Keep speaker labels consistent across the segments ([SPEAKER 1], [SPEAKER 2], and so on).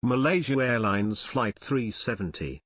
[SPEAKER 1] Malaysia Airlines Flight 370.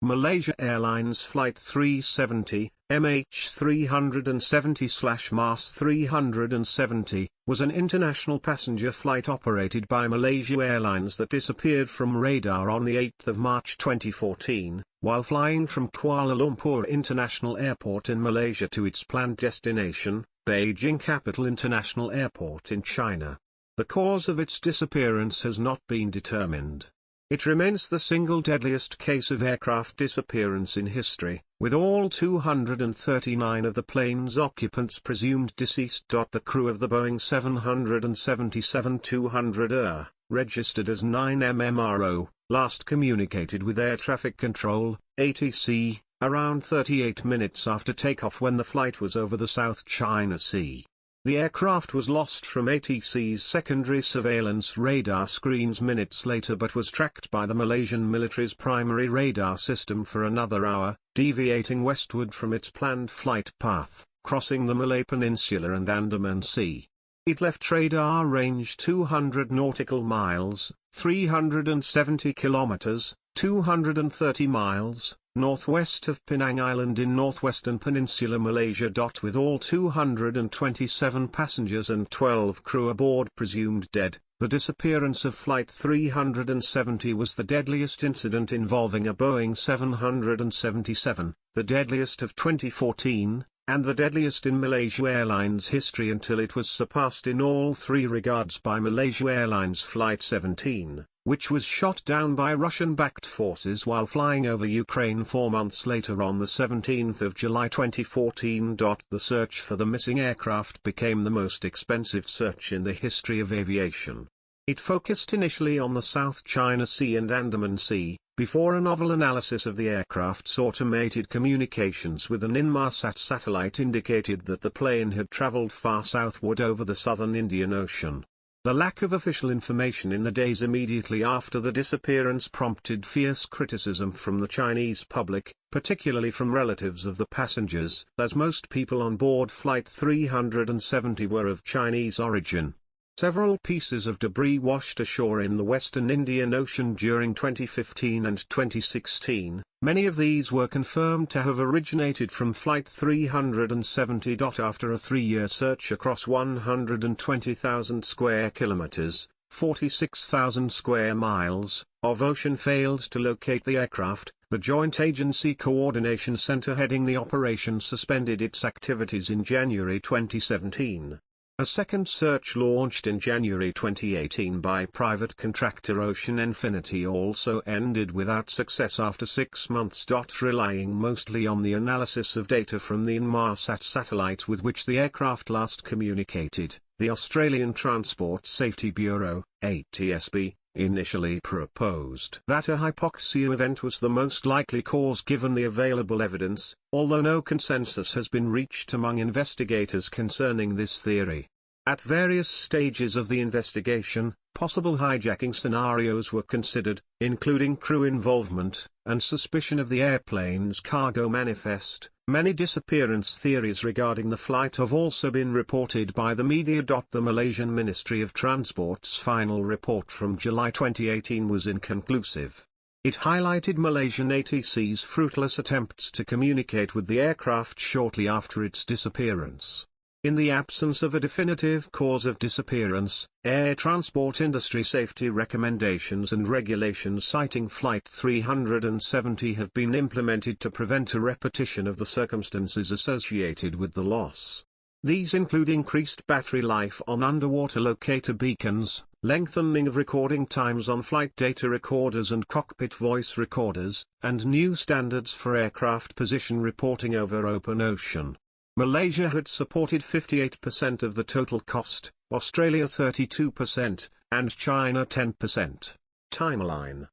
[SPEAKER 1] Malaysia Airlines Flight 370, MH370/MAS 370, was an international passenger flight operated by Malaysia Airlines that disappeared from radar on the 8th of March 2014, while flying from Kuala Lumpur International Airport in Malaysia to its planned destination, Beijing Capital International Airport in China. The cause of its disappearance has not been determined. It remains the single deadliest case of aircraft disappearance in history, with all 239 of the plane's occupants presumed deceased. The crew of the Boeing 777-200ER, registered as 9MMRO, last communicated with Air Traffic Control, ATC, around 38 minutes after takeoff when the flight was over the South China Sea. The aircraft was lost from ATC's secondary surveillance radar screens minutes later but was tracked by the Malaysian military's primary radar system for another hour, deviating westward from its planned flight path, crossing the Malay Peninsula and Andaman Sea. It left radar range 200 nautical miles, 370 kilometers, 230 miles, northwest of Penang Island in northwestern Peninsula Malaysia. With all 227 passengers and 12 crew aboard presumed dead, the disappearance of Flight 370 was the deadliest incident involving a Boeing 777, the deadliest of 2014, and the deadliest in Malaysia Airlines history until it was surpassed in all three regards by Malaysia Airlines Flight 17, which was shot down by Russian-backed forces while flying over Ukraine 4 months later on the 17th of July 2014. The search for the missing aircraft became the most expensive search in the history of aviation. It focused initially on the South China Sea and Andaman Sea, before a novel analysis of the aircraft's automated communications with an Inmarsat satellite indicated that the plane had traveled far southward over the southern Indian Ocean. The lack of official information in the days immediately after the disappearance prompted fierce criticism from the Chinese public, particularly from relatives of the passengers, as most people on board Flight 370 were of Chinese origin. Several pieces of debris washed ashore in the western Indian Ocean during 2015 and 2016, many of these were confirmed to have originated from Flight 370. After a 3-year search across 120,000 square kilometers, 46,000 square miles, of ocean failed to locate the aircraft, the Joint Agency Coordination Center heading the operation suspended its activities in January 2017. A second search launched in January 2018 by private contractor Ocean Infinity also ended without success after 6 months. Relying mostly on the analysis of data from the Inmarsat satellite with which the aircraft last communicated, the Australian Transport Safety Bureau, ATSB, initially proposed that a hypoxia event was the most likely cause given the available evidence, although no consensus has been reached among investigators concerning this theory. At various stages of the investigation, possible hijacking scenarios were considered, including crew involvement, and suspicion of the airplane's cargo manifest. Many disappearance theories regarding the flight have also been reported by the media. The Malaysian Ministry of Transport's final report from July 2018 was inconclusive. It highlighted Malaysian ATC's fruitless attempts to communicate with the aircraft shortly after its disappearance. In the absence of a definitive cause of disappearance, air transport industry safety recommendations and regulations citing Flight 370 have been implemented to prevent a repetition of the circumstances associated with the loss. These include increased battery life on underwater locator beacons, lengthening of recording times on flight data recorders and cockpit voice recorders, and new standards for aircraft position reporting over open ocean. Malaysia had supported 58% of the total cost, Australia 32%, and China 10%. Timeline.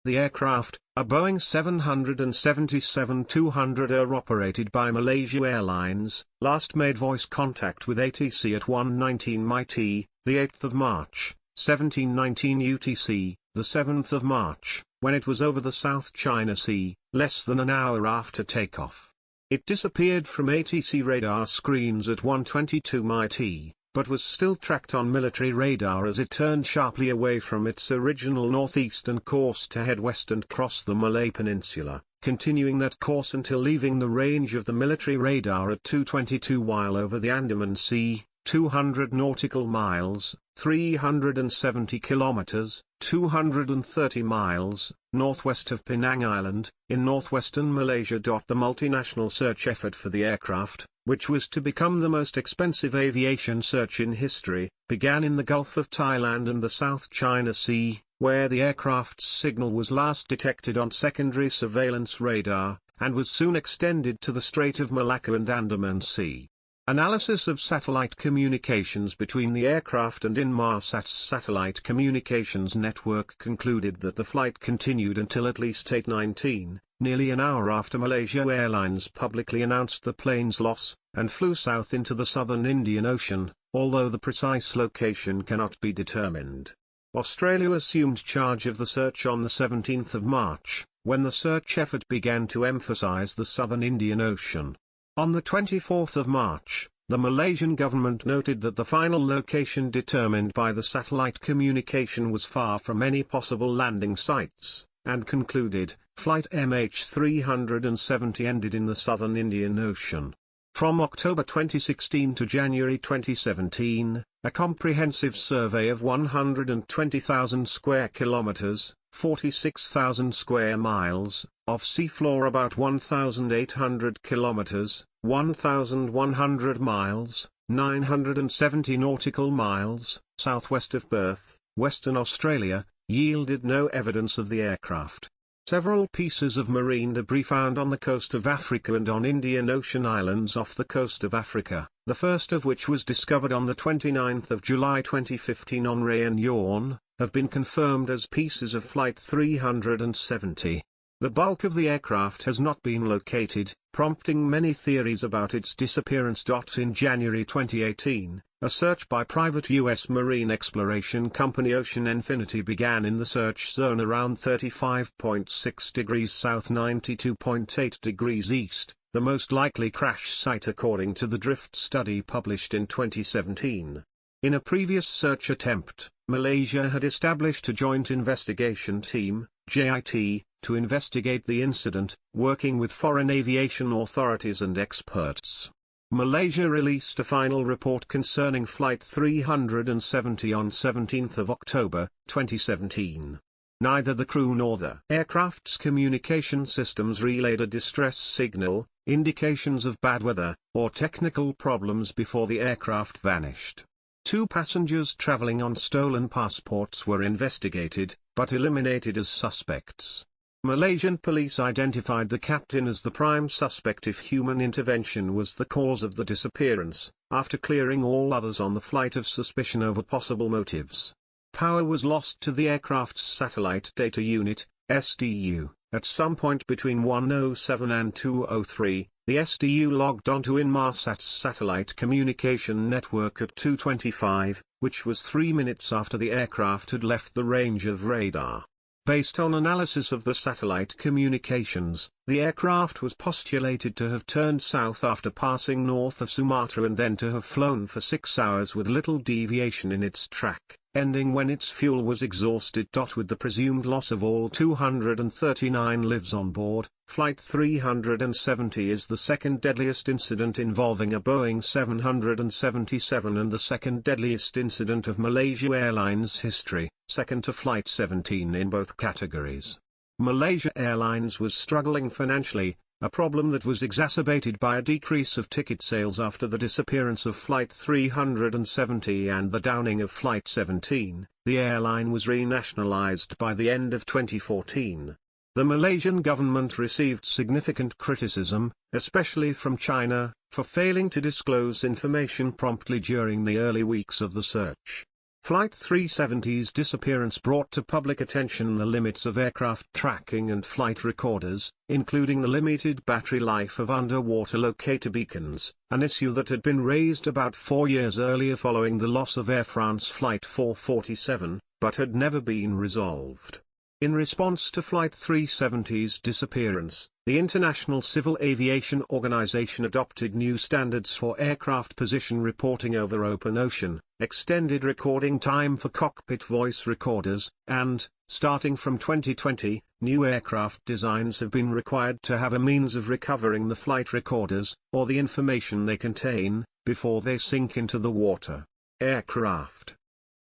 [SPEAKER 1] The aircraft, a Boeing 777-200ER operated by Malaysia Airlines, last made voice contact with ATC at 1:19 MIT, the 8th of March, 1719 UTC, the 7th of March, when it was over the South China Sea, less than an hour after takeoff. It disappeared from ATC radar screens at 1:22 MIT, but was still tracked on military radar as it turned sharply away from its original northeastern course to head west and cross the Malay Peninsula, continuing that course until leaving the range of the military radar at 2:22 while over the Andaman Sea, 200 nautical miles, 370 kilometers, 230 miles, northwest of Penang Island, in northwestern Malaysia. The multinational search effort for the aircraft, which was to become the most expensive aviation search in history, began in the Gulf of Thailand and the South China Sea, where the aircraft's signal was last detected on secondary surveillance radar, and was soon extended to the Strait of Malacca and Andaman Sea. Analysis of satellite communications between the aircraft and Inmarsat's satellite communications network concluded that the flight continued until at least 8:19, nearly an hour after Malaysia Airlines publicly announced the plane's loss, and flew south into the southern Indian Ocean, although the precise location cannot be determined. Australia assumed charge of the search on the 17th of March, when the search effort began to emphasize the southern Indian Ocean. On the 24th of March, the Malaysian government noted that the final location determined by the satellite communication was far from any possible landing sites, and concluded, Flight MH370 ended in the southern Indian Ocean. From October 2016 to January 2017, a comprehensive survey of 120,000 square kilometers, 46,000 square miles, of seafloor about 1,800 kilometers, 1,100 miles, 970 nautical miles, southwest of Perth, Western Australia, yielded no evidence of the aircraft. Several pieces of marine debris found on the coast of Africa and on Indian Ocean islands off the coast of Africa, the first of which was discovered on the 29th of July 2015 on Réunion, have been confirmed as pieces of Flight 370. The bulk of the aircraft has not been located, prompting many theories about its disappearance. In January 2018, a search by private U.S. marine exploration company Ocean Infinity began in the search zone around 35.6 degrees south 92.8 degrees east, the most likely crash site according to the drift study published in 2017. In a previous search attempt, Malaysia had established a joint investigation team, JIT, to investigate the incident, working with foreign aviation authorities and experts. Malaysia released a final report concerning Flight 370 on 17 October, 2017. Neither the crew nor the aircraft's communication systems relayed a distress signal, indications of bad weather, or technical problems before the aircraft vanished. 2 passengers traveling on stolen passports were investigated, but eliminated as suspects. Malaysian police identified the captain as the prime suspect if human intervention was the cause of the disappearance, after clearing all others on the flight of suspicion over possible motives. Power was lost to the aircraft's satellite data unit, SDU, at some point between 1:07 and 2:03. The SDU logged onto Inmarsat's satellite communication network at 2:25, which was 3 minutes after the aircraft had left the range of radar. Based on analysis of the satellite communications, the aircraft was postulated to have turned south after passing north of Sumatra and then to have flown for 6 hours with little deviation in its track, ending when its fuel was exhausted. With the presumed loss of all 239 lives on board, Flight 370 is the second deadliest incident involving a Boeing 777 and the second deadliest incident of Malaysia Airlines history, second to Flight 17 in both categories. Malaysia Airlines was struggling financially, a problem that was exacerbated by a decrease of ticket sales after the disappearance of Flight 370 and the downing of Flight 17. The airline was renationalized by the end of 2014. The Malaysian government received significant criticism, especially from China, for failing to disclose information promptly during the early weeks of the search. Flight 370's disappearance brought to public attention the limits of aircraft tracking and flight recorders, including the limited battery life of underwater locator beacons, an issue that had been raised about 4 years earlier following the loss of Air France Flight 447, but had never been resolved. In response to Flight 370's disappearance, the International Civil Aviation Organization adopted new standards for aircraft position reporting over open ocean, extended recording time for cockpit voice recorders, and, starting from 2020, new aircraft designs have been required to have a means of recovering the flight recorders, or the information they contain, before they sink into the water. Aircraft.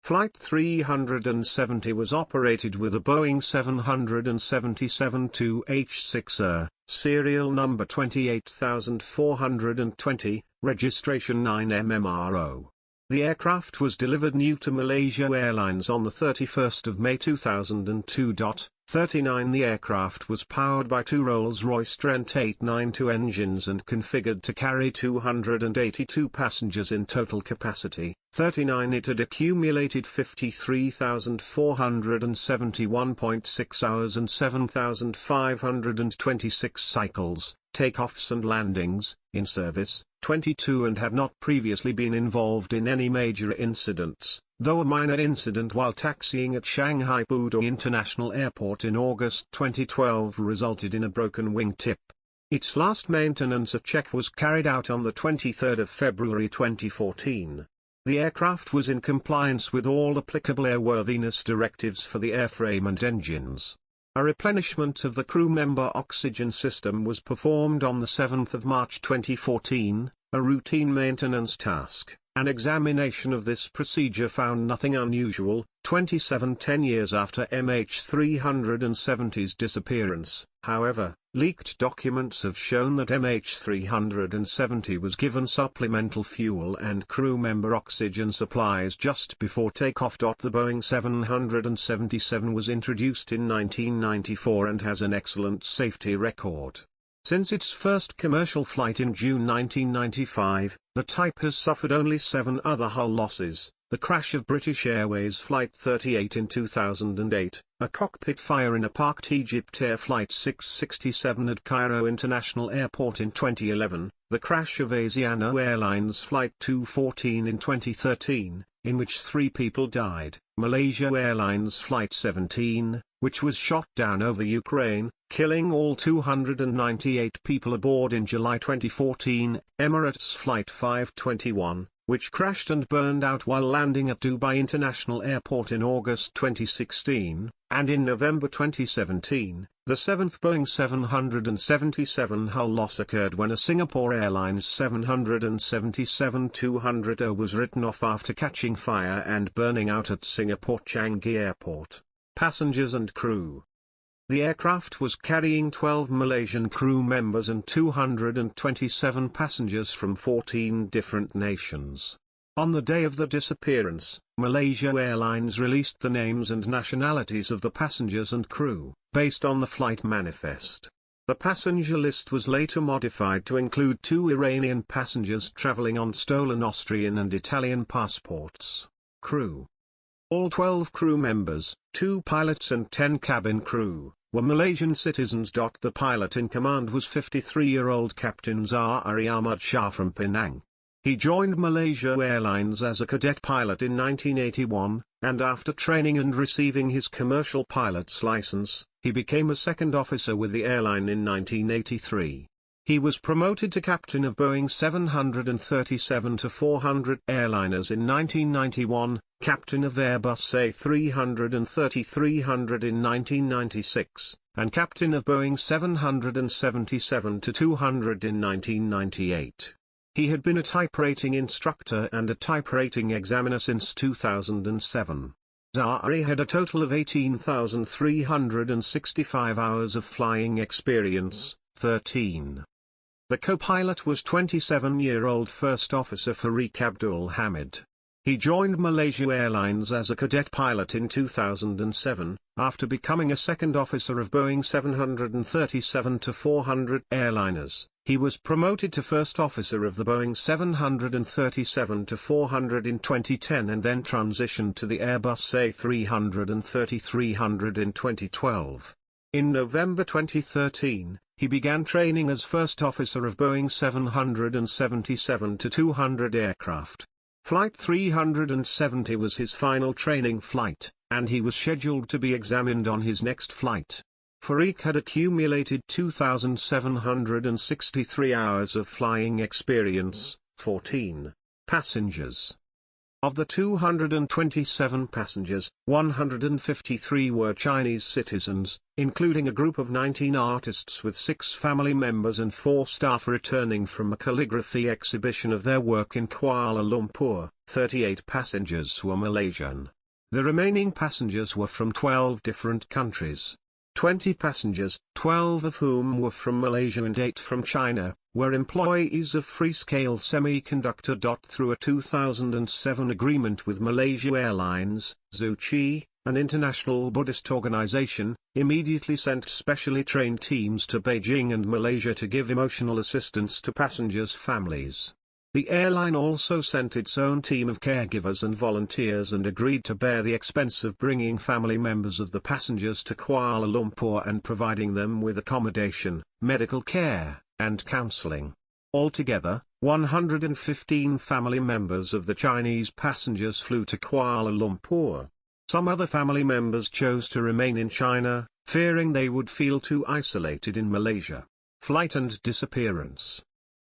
[SPEAKER 1] Flight 370 was operated with a Boeing 777-2H6er, serial number 28420, registration 9MMRO. The aircraft was delivered new to Malaysia Airlines on 31 May 2002. 39 The aircraft was powered by two Rolls-Royce Trent 892 engines and configured to carry 282 passengers in total capacity. 39 It had accumulated 53,471.6 hours and 7,526 cycles, takeoffs and landings, in service, 22 and had not previously been involved in any major incidents, though a minor incident while taxiing at Shanghai Pudong International Airport in August 2012 resulted in a broken wingtip. Its last maintenance check was carried out on 23 February 2014. The aircraft was in compliance with all applicable airworthiness directives for the airframe and engines. A replenishment of the crew member oxygen system was performed on 7 March 2014, a routine maintenance task. An examination of this procedure found nothing unusual. 10 years after MH370's disappearance, however, leaked documents have shown that MH370 was given supplemental fuel and crew member oxygen supplies just before takeoff. The Boeing 777 was introduced in 1994 and has an excellent safety record. Since its first commercial flight in June 1995, the type has suffered only 7 other hull losses: the crash of British Airways Flight 38 in 2008, a cockpit fire in a parked EgyptAir Flight 667 at Cairo International Airport in 2011, the crash of Asiana Airlines Flight 214 in 2013, in which 3 people died, Malaysia Airlines Flight 17, which was shot down over Ukraine, killing all 298 people aboard in July 2014, Emirates Flight 521, which crashed and burned out while landing at Dubai International Airport in August 2016, and in November 2017, the 7th Boeing 777 hull loss occurred when a Singapore Airlines 777-200 was written off after catching fire and burning out at Singapore Changi Airport. Passengers and crew. The aircraft was carrying 12 Malaysian crew members and 227 passengers from 14 different nations. On the day of the disappearance, Malaysia Airlines released the names and nationalities of the passengers and crew, based on the flight manifest. The passenger list was later modified to include 2 Iranian passengers traveling on stolen Austrian and Italian passports. Crew. All 12 crew members, 2 pilots and 10 cabin crew, were Malaysian citizens. The pilot in command was 53-year-old Captain Zahari Ahmad Shah from Penang. He joined Malaysia Airlines as a cadet pilot in 1981, and after training and receiving his commercial pilot's license, he became a second officer with the airline in 1983. He was promoted to captain of Boeing 737-400 airliners in 1991, captain of Airbus A330-300 in 1996, and captain of Boeing 777-200 in 1998. He had been a type rating instructor and a type rating examiner since 2007. Zahari had a total of 18,365 hours of flying experience, 13. The co-pilot was 27-year-old First Officer Fareeq Abdul Hamid. He joined Malaysia Airlines as a cadet pilot in 2007, after becoming a second officer of Boeing 737-400 airliners. He was promoted to first officer of the Boeing 737-400 in 2010 and then transitioned to the Airbus A300 and 300 in 2012. In November 2013, he began training as first officer of Boeing 777-200 aircraft. Flight 370 was his final training flight, and he was scheduled to be examined on his next flight. Farik had accumulated 2,763 hours of flying experience. 14 passengers. Of the 227 passengers, 153 were Chinese citizens, including a group of 19 artists with 6 family members and 4 staff returning from a calligraphy exhibition of their work in Kuala Lumpur. 38 passengers were Malaysian. The remaining passengers were from 12 different countries. 20 passengers, 12 of whom were from Malaysia and 8 from China, were employees of Freescale Semiconductor. Through a 2007 agreement with Malaysia Airlines, Zuchi, an international Buddhist organization, immediately sent specially trained teams to Beijing and Malaysia to give emotional assistance to passengers' families. The airline also sent its own team of caregivers and volunteers and agreed to bear the expense of bringing family members of the passengers to Kuala Lumpur and providing them with accommodation, medical care, and counseling. Altogether, 115 family members of the Chinese passengers flew to Kuala Lumpur. Some other family members chose to remain in China, fearing they would feel too isolated in Malaysia. Flight and disappearance.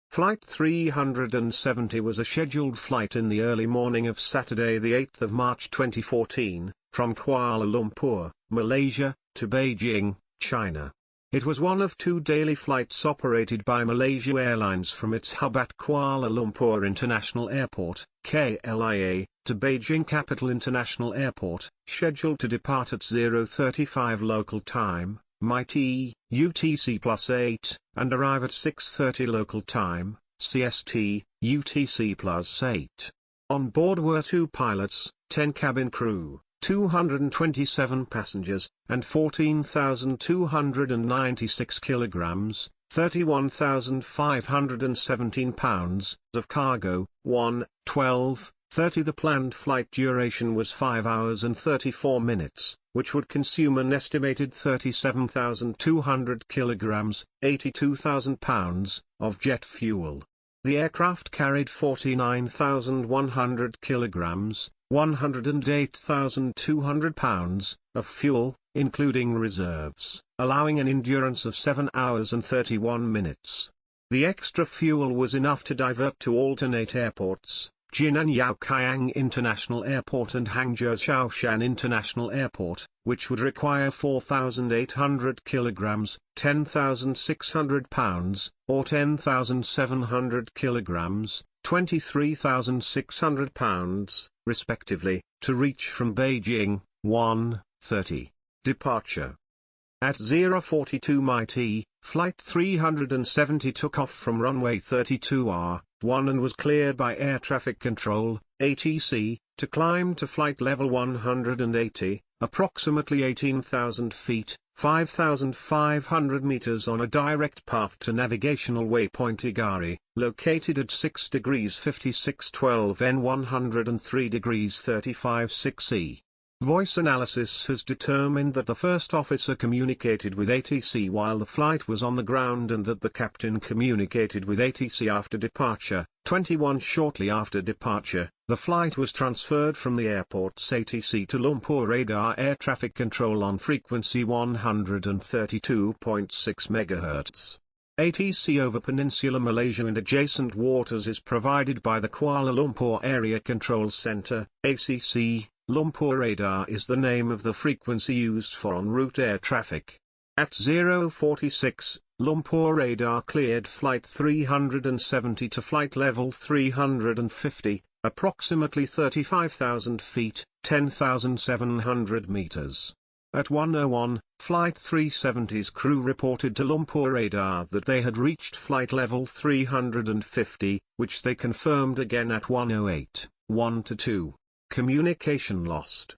[SPEAKER 1] Flight 370 was a scheduled flight in the early morning of Saturday, the 8th of March 2014, from Kuala Lumpur, Malaysia, to Beijing, China. It was one of 2 daily flights operated by Malaysia Airlines from its hub at Kuala Lumpur International Airport, KLIA, to Beijing Capital International Airport, scheduled to depart at 0:35 local time, MIT, UTC+8, and arrive at 6:30 local time, CST, UTC+8. On board were 2 pilots, 10 cabin crew, 227 passengers, and 14,296 kilograms, 31,517 pounds, of cargo. 1:12:30. The planned flight duration was 5 hours and 34 minutes, which would consume an estimated 37,200 kilograms, 82,000 pounds, of jet fuel. The aircraft carried 49,100 kilograms, 108,200 pounds, of fuel, including reserves, allowing an endurance of 7 hours and 31 minutes. The extra fuel was enough to divert to alternate airports, Jinan Yaoqiang International Airport and Hangzhou Shaoshan International Airport, which would require 4,800 kilograms, 10,600 pounds, or 10,700 kilograms, 23,600 pounds, respectively, to reach from Beijing. 1:30. Departure. At 0:42 MIT, Flight 370 took off from runway 32R1 and was cleared by Air Traffic Control, ATC, to climb to flight level 180, approximately 18,000 feet, 5,500 meters on a direct path to navigational waypoint Igari, located at 6 degrees 5612 N 103 degrees 35 E. Voice analysis has determined that the first officer communicated with ATC while the flight was on the ground and that the captain communicated with ATC after departure. 21 Shortly after departure, the flight was transferred from the airport's ATC to Lumpur Radar Air Traffic Control on frequency 132.6 MHz. ATC over Peninsular Malaysia and adjacent waters is provided by the Kuala Lumpur Area Control Centre, ACC. Lumpur Radar is the name of the frequency used for en route air traffic. At 0:46, Lumpur Radar cleared Flight 370 to flight level 350, approximately 35,000 feet, 10,700 meters. At 1:01, Flight 370's crew reported to Lumpur Radar that they had reached flight level 350, which they confirmed again at 1:08, 1:02. Communication lost.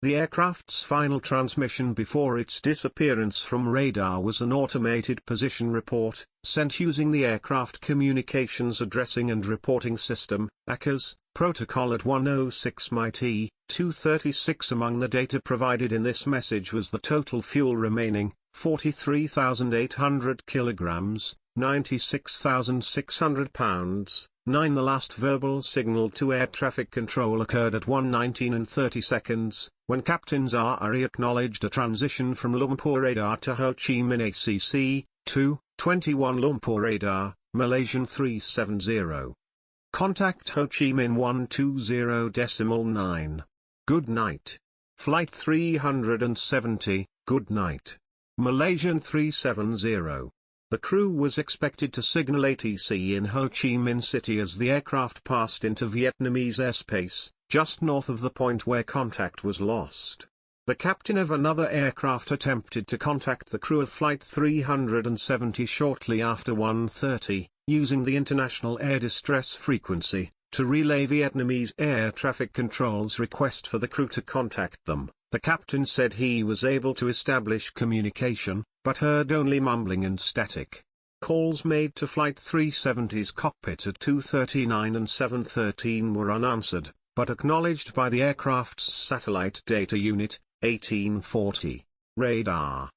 [SPEAKER 1] The aircraft's final transmission before its disappearance from radar was an automated position report, sent using the Aircraft Communications Addressing and Reporting System, ACAS, protocol at 1:06 MIT, 2:36. Among the data provided in this message was the total fuel remaining, 43,800 kilograms, £96,600. 9. The last verbal signal to air traffic control occurred at 1:19:30, when Captain Zahari acknowledged a transition from Lumpur radar to Ho Chi Minh ACC, 2:21 Lumpur radar, Malaysian 370. Contact Ho Chi Minh 120.9. Good night. Flight 370, good night. Malaysian 370. The crew was expected to signal ATC in Ho Chi Minh City as the aircraft passed into Vietnamese airspace, just north of the point where contact was lost. The captain of another aircraft attempted to contact the crew of Flight 370 shortly after 1:30, using the International Air Distress Frequency, to relay Vietnamese air traffic control's request for the crew to contact them. The captain said he was able to establish communication, but heard only mumbling and static. Calls made to Flight 370's cockpit at 2:39 and 7:13 were unanswered, but acknowledged by the aircraft's satellite data unit, 1840. Radar.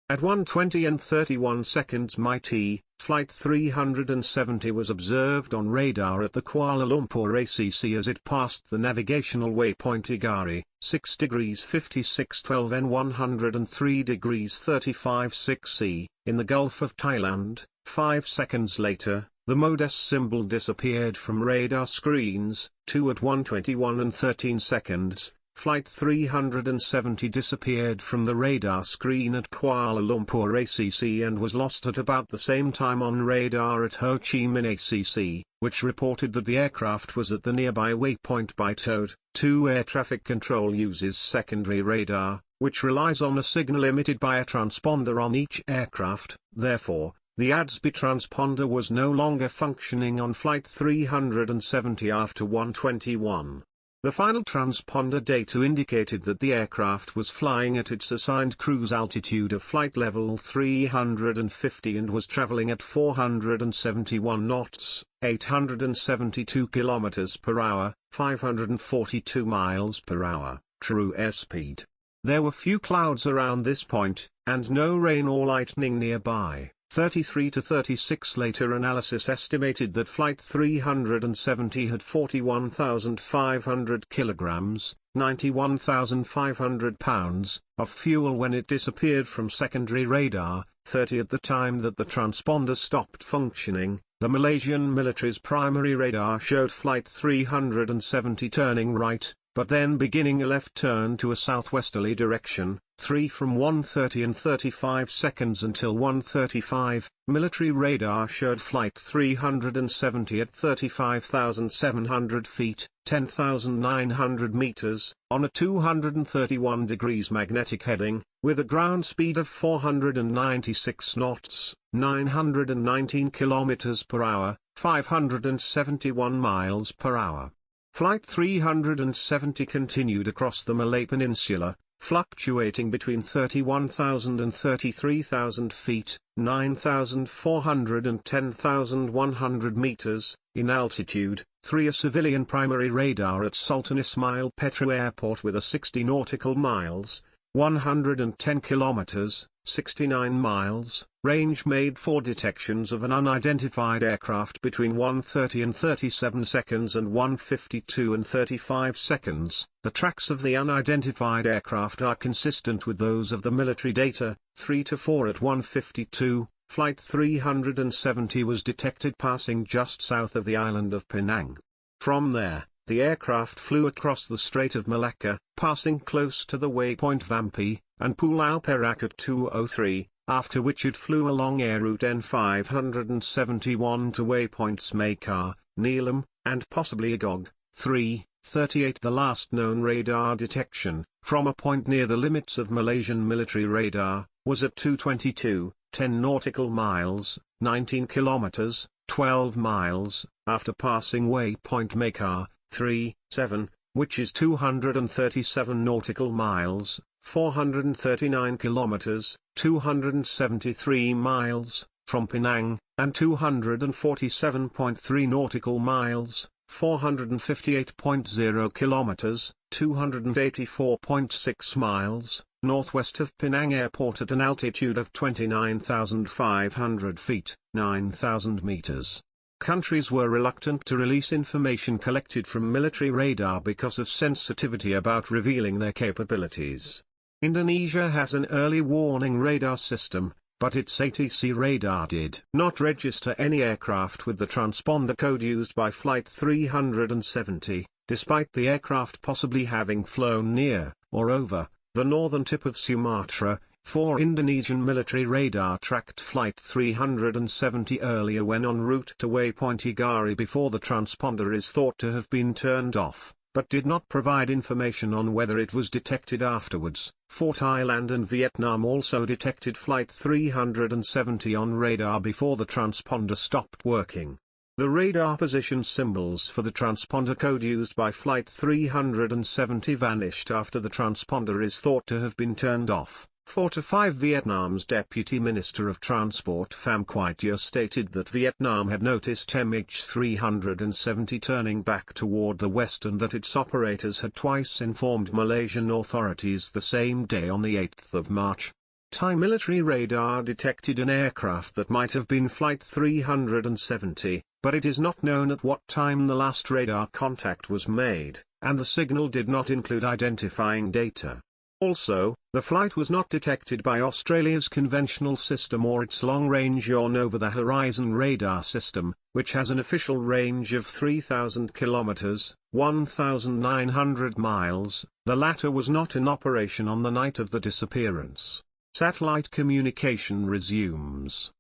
[SPEAKER 1] At 1:20 and 31 seconds MIT, Flight 370 was observed on radar at the Kuala Lumpur ACC as it passed the navigational waypoint Igari, 6 degrees 56'12" and 103 degrees 35'6", in the Gulf of Thailand. 5 seconds later, the MODES symbol disappeared from radar screens. 2 at 1:21 and 13 seconds. Flight 370 disappeared from the radar screen at Kuala Lumpur ACC and was lost at about the same time on radar at Ho Chi Minh ACC, which reported that the aircraft was at the nearby waypoint by TOD. 2. Air traffic control uses secondary radar, which relies on a signal emitted by a transponder on each aircraft. Therefore, the ADS-B transponder was no longer functioning on Flight 370 after 1:21. The final transponder data indicated that the aircraft was flying at its assigned cruise altitude of flight level 350 and was traveling at 471 knots, 872 km per hour, 542 miles per hour, true airspeed. There were few clouds around this point, and no rain or lightning nearby. 33 to 36 later analysis estimated that Flight 370 had 41,500 kilograms, 91,500 pounds, of fuel when it disappeared from secondary radar, 30 at the time that the transponder stopped functioning. The Malaysian military's primary radar showed Flight 370 turning right, but then beginning a left turn to a southwesterly direction. 3 from 1:30 and 35 seconds until 1:35, military radar showed Flight 370 at 35,700 feet, 10,900 meters, on a 231 degrees magnetic heading, with a ground speed of 496 knots, 919 kilometers per hour, 571 miles per hour. Flight 370 continued across the Malay Peninsula, fluctuating between 31,000 and 33,000 feet, 9,400 and 10,100 meters, in altitude. 3. A civilian primary radar at Sultan Ismail Petro Airport with a 60 nautical miles, 110 kilometers, 69 miles, range made 4 detections of an unidentified aircraft between 1:30 and 37 seconds and 1:52 and 35 seconds. The tracks of the unidentified aircraft are consistent with those of the military data. 3 to 4 at 1:52, Flight 370 was detected passing just south of the island of Penang. From there, the aircraft flew across the Strait of Malacca, passing close to the waypoint Vampi, and Pulau Perak at 2:03, after which it flew along air route N571 to waypoints Mekar, Neelam, and possibly Agog. 3:38. The last known radar detection, from a point near the limits of Malaysian military radar, was at 2:22, 10 nautical miles, 19 kilometers, 12 miles, after passing waypoint Mekar, 3:7, which is 237 nautical miles, 439 kilometers, 273 miles, from Penang, and 247.3 nautical miles, 458.0 kilometers, 284.6 miles, northwest of Penang Airport at an altitude of 29,500 feet, 9,000 meters. Countries were reluctant to release information collected from military radar because of sensitivity about revealing their capabilities. Indonesia has an early warning radar system, but its ATC radar did not register any aircraft with the transponder code used by Flight 370, despite the aircraft possibly having flown near, or over, the northern tip of Sumatra. 4 Indonesian military radar tracked Flight 370 earlier when en route to waypoint Igari before the transponder is thought to have been turned off, but did not provide information on whether it was detected afterwards. 4 Thailand and Vietnam also detected Flight 370 on radar before the transponder stopped working. The radar position symbols for the transponder code used by Flight 370 vanished after the transponder is thought to have been turned off. 4 to 5 Vietnam's Deputy Minister of Transport Pham Quai Thia stated that Vietnam had noticed MH370 turning back toward the west and that its operators had twice informed Malaysian authorities the same day on the 8th of March. Thai military radar detected an aircraft that might have been Flight 370, but it is not known at what time the last radar contact was made, and the signal did not include identifying data. Also, the flight was not detected by Australia's conventional system or its long-range or over-the-horizon radar system, which has an official range of 3,000 kilometers, 1,900 miles. The latter was not in operation on the night of the disappearance. Satellite communication resumes.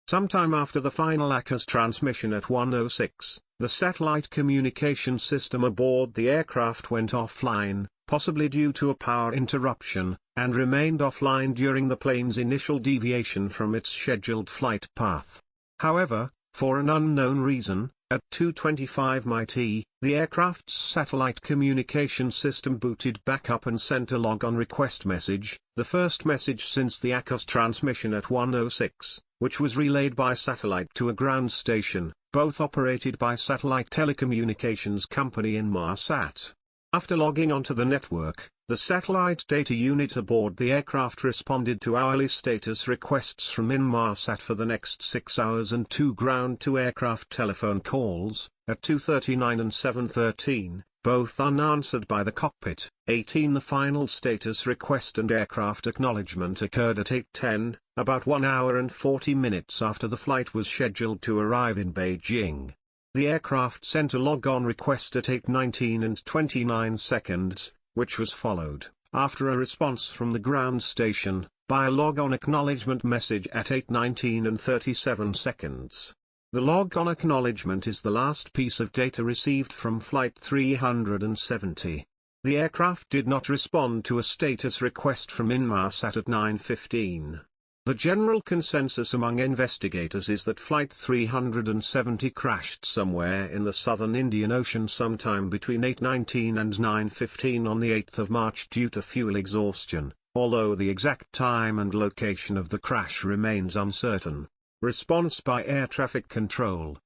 [SPEAKER 1] Sometime after the final ACAS transmission at 1:06, the satellite communication system aboard the aircraft went offline, possibly due to a power interruption, and remained offline during the plane's initial deviation from its scheduled flight path. However, for an unknown reason, at 2:25 MIT, the aircraft's satellite communication system booted back up and sent a log-on request message, the first message since the ACAS transmission at 1:06, which was relayed by satellite to a ground station, both operated by satellite telecommunications company Inmarsat. After logging onto the network, the satellite data unit aboard the aircraft responded to hourly status requests from Inmarsat for the next 6 hours and 2 ground-to-aircraft telephone calls, at 2:39 and 7:13, both unanswered by the cockpit. 18 The final status request and aircraft acknowledgement occurred at 8:10, about 1 hour and 40 minutes after the flight was scheduled to arrive in Beijing. The aircraft sent a log-on request at 8:19 and 29 seconds, which was followed, after a response from the ground station, by a log-on acknowledgement message at 8:19 and 37 seconds. The log-on acknowledgement is the last piece of data received from Flight 370. The aircraft did not respond to a status request from Inmarsat at 9:15. The general consensus among investigators is that Flight 370 crashed somewhere in the southern Indian Ocean sometime between 8:19 and 9:15 on the 8th of March due to fuel exhaustion, although the exact time and location of the crash remains uncertain. Response by Air Traffic Control.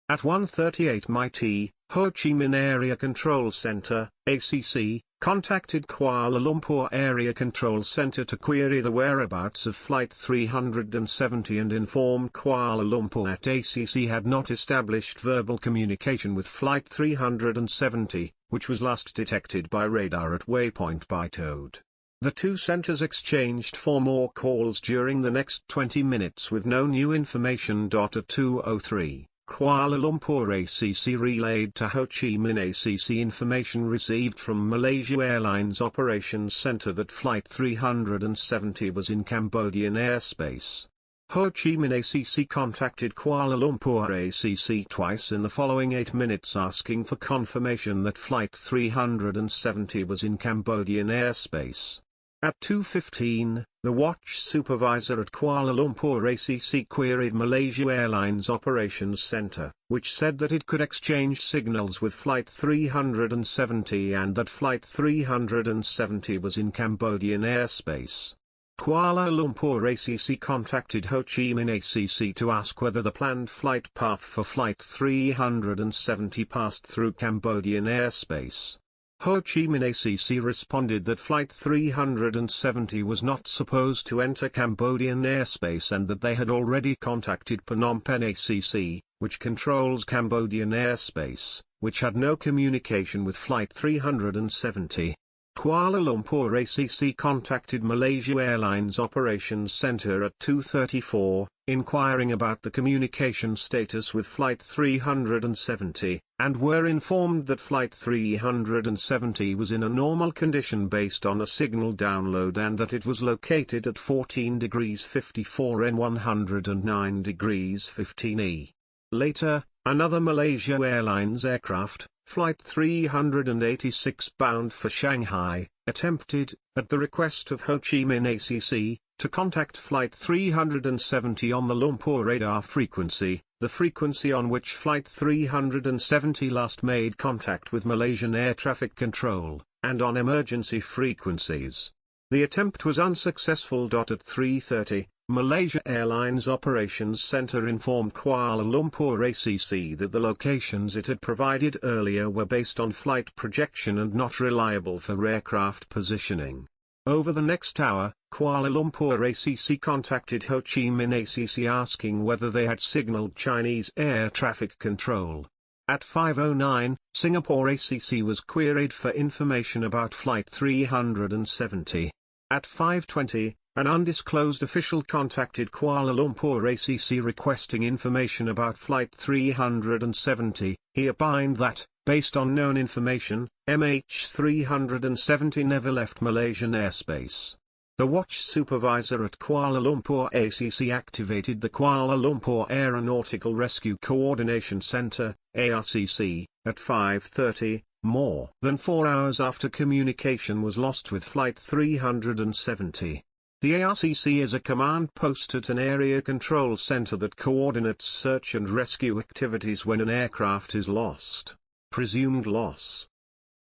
[SPEAKER 1] At 1:38 MIT, Ho Chi Minh Area Control Center, ACC, contacted Kuala Lumpur Area Control Center to query the whereabouts of Flight 370 and informed Kuala Lumpur that ACC had not established verbal communication with Flight 370, which was last detected by radar at waypoint Baitode. The two centers exchanged 4 more calls during the next 20 minutes with no new information. At 2:03. Kuala Lumpur ACC relayed to Ho Chi Minh ACC information received from Malaysia Airlines Operations Center that Flight 370 was in Cambodian airspace. Ho Chi Minh ACC contacted Kuala Lumpur ACC twice in the following 8 minutes asking for confirmation that Flight 370 was in Cambodian airspace. At 2:15, the watch supervisor at Kuala Lumpur ACC queried Malaysia Airlines Operations Center, which said that it could exchange signals with Flight 370 and that Flight 370 was in Cambodian airspace. Kuala Lumpur ACC contacted Ho Chi Minh ACC to ask whether the planned flight path for Flight 370 passed through Cambodian airspace. Ho Chi Minh ACC responded that Flight 370 was not supposed to enter Cambodian airspace and that they had already contacted Phnom Penh ACC, which controls Cambodian airspace, which had no communication with Flight 370. Kuala Lumpur ACC contacted Malaysia Airlines Operations Centre at 2:34, inquiring about the communication status with Flight 370, and were informed that Flight 370 was in a normal condition based on a signal download and that it was located at 14 degrees 54 N 109 degrees 15 E. Later, another Malaysia Airlines aircraft, Flight 386 bound for Shanghai, attempted, at the request of Ho Chi Minh ACC, to contact Flight 370 on the Lumpur radar frequency, the frequency on which Flight 370 last made contact with Malaysian air traffic control, and on emergency frequencies. The attempt was unsuccessful. At 3:30, Malaysia Airlines Operations Centre informed Kuala Lumpur ACC that the locations it had provided earlier were based on flight projection and not reliable for aircraft positioning. Over the next hour, Kuala Lumpur ACC contacted Ho Chi Minh ACC asking whether they had signalled Chinese air traffic control. At 5:09, Singapore ACC was queried for information about Flight 370. At 5:20, an undisclosed official contacted Kuala Lumpur ACC requesting information about Flight 370. He opined that, based on known information, MH370 never left Malaysian airspace. The watch supervisor at Kuala Lumpur ACC activated the Kuala Lumpur Aeronautical Rescue Coordination Centre, ARCC, at 5:30, more than 4 hours after communication was lost with Flight 370. The ARCC is a command post at an area control center that coordinates search and rescue activities when an aircraft is lost. Presumed loss.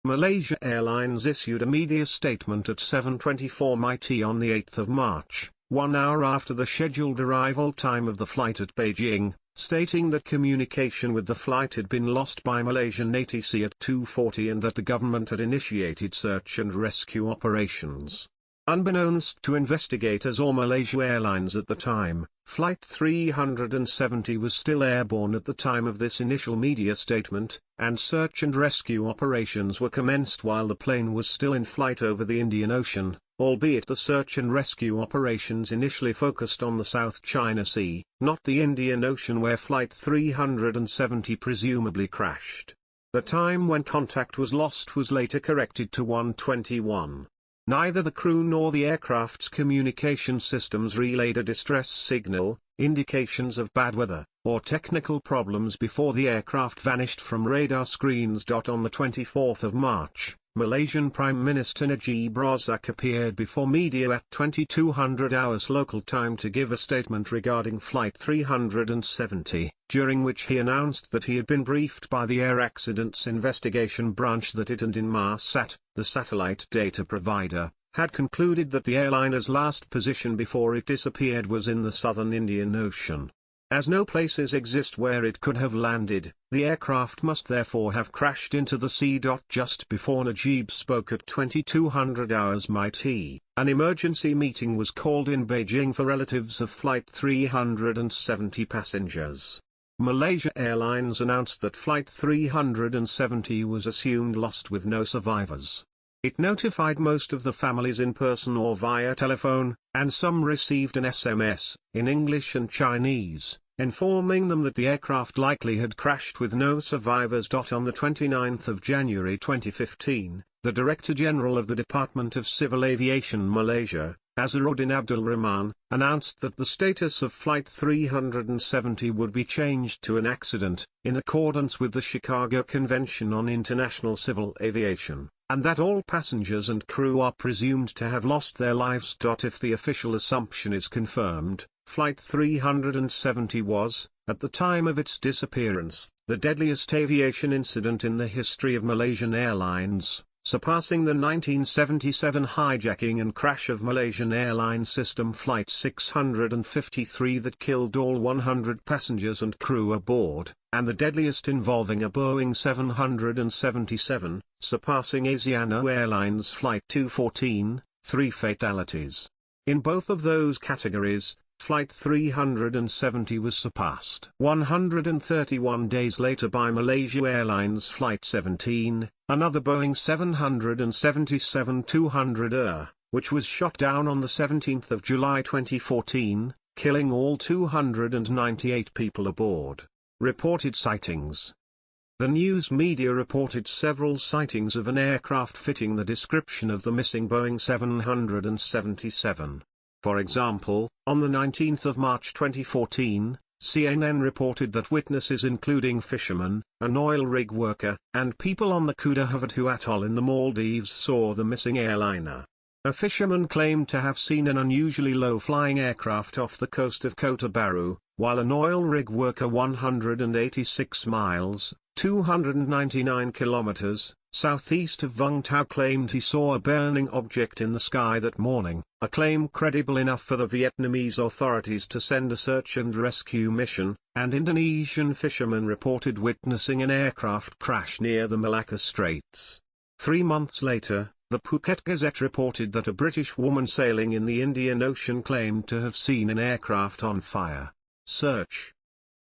[SPEAKER 1] Malaysia Airlines issued a media statement at 7:24 MIT on the 8th of March, 1 hour after the scheduled arrival time of the flight at Beijing, stating that communication with the flight had been lost by Malaysian ATC at 2:40 and that the government had initiated search and rescue operations. Unbeknownst to investigators or Malaysia Airlines at the time, Flight 370 was still airborne at the time of this initial media statement, and search and rescue operations were commenced while the plane was still in flight over the Indian Ocean, albeit the search and rescue operations initially focused on the South China Sea, not the Indian Ocean where Flight 370 presumably crashed. The time when contact was lost was later corrected to 1:21. Neither the crew nor the aircraft's communication systems relayed a distress signal, indications of bad weather, or technical problems before the aircraft vanished from radar screens. On the 24th of March, Malaysian Prime Minister Najib Razak appeared before media at 2200 hours local time to give a statement regarding Flight 370, during which he announced that he had been briefed by the Air Accidents Investigation Branch that it and Inmarsat, the satellite data provider, had concluded that the airliner's last position before it disappeared was in the southern Indian Ocean. As no places exist where it could have landed, the aircraft must therefore have crashed into the sea. Just before Najib spoke at 2200 hours MIT, an emergency meeting was called in Beijing for relatives of Flight 370 passengers. Malaysia Airlines announced that Flight 370 was assumed lost with no survivors. It notified most of the families in person or via telephone, and some received an SMS, in English and Chinese, informing them that the aircraft likely had crashed with no survivors. On the 29th of January 2015, the Director General of the Department of Civil Aviation Malaysia, Azharuddin Abdul Rahman, announced that the status of Flight 370 would be changed to an accident, in accordance with the Chicago Convention on International Civil Aviation, and that all passengers and crew are presumed to have lost their lives. If the official assumption is confirmed, Flight 370 was, at the time of its disappearance, the deadliest aviation incident in the history of Malaysian Airlines, surpassing the 1977 hijacking and crash of Malaysian Airlines System Flight 653 that killed all 100 passengers and crew aboard, and the deadliest involving a Boeing 777, surpassing Asiana Airlines Flight 214, 3 fatalities. In both of those categories, Flight 370 was surpassed 131 days later by Malaysia Airlines Flight 17, another Boeing 777-200, which was shot down on the 17th of July 2014, killing all 298 people aboard. Reported sightings. The news media reported several sightings of an aircraft fitting the description of the missing Boeing 777. For example, on the 19th of March 2014, CNN reported that witnesses including fishermen, an oil rig worker, and people on the Kudahuvadhu atoll in the Maldives saw the missing airliner. A fisherman claimed to have seen an unusually low-flying aircraft off the coast of Kota Baru, while an oil rig worker 186 miles, 299 kilometers, southeast of Vung Tau claimed he saw a burning object in the sky that morning, a claim credible enough for the Vietnamese authorities to send a search and rescue mission, and Indonesian fishermen reported witnessing an aircraft crash near the Malacca Straits. 3 months later, the Phuket Gazette reported that a British woman sailing in the Indian Ocean claimed to have seen an aircraft on fire. Search.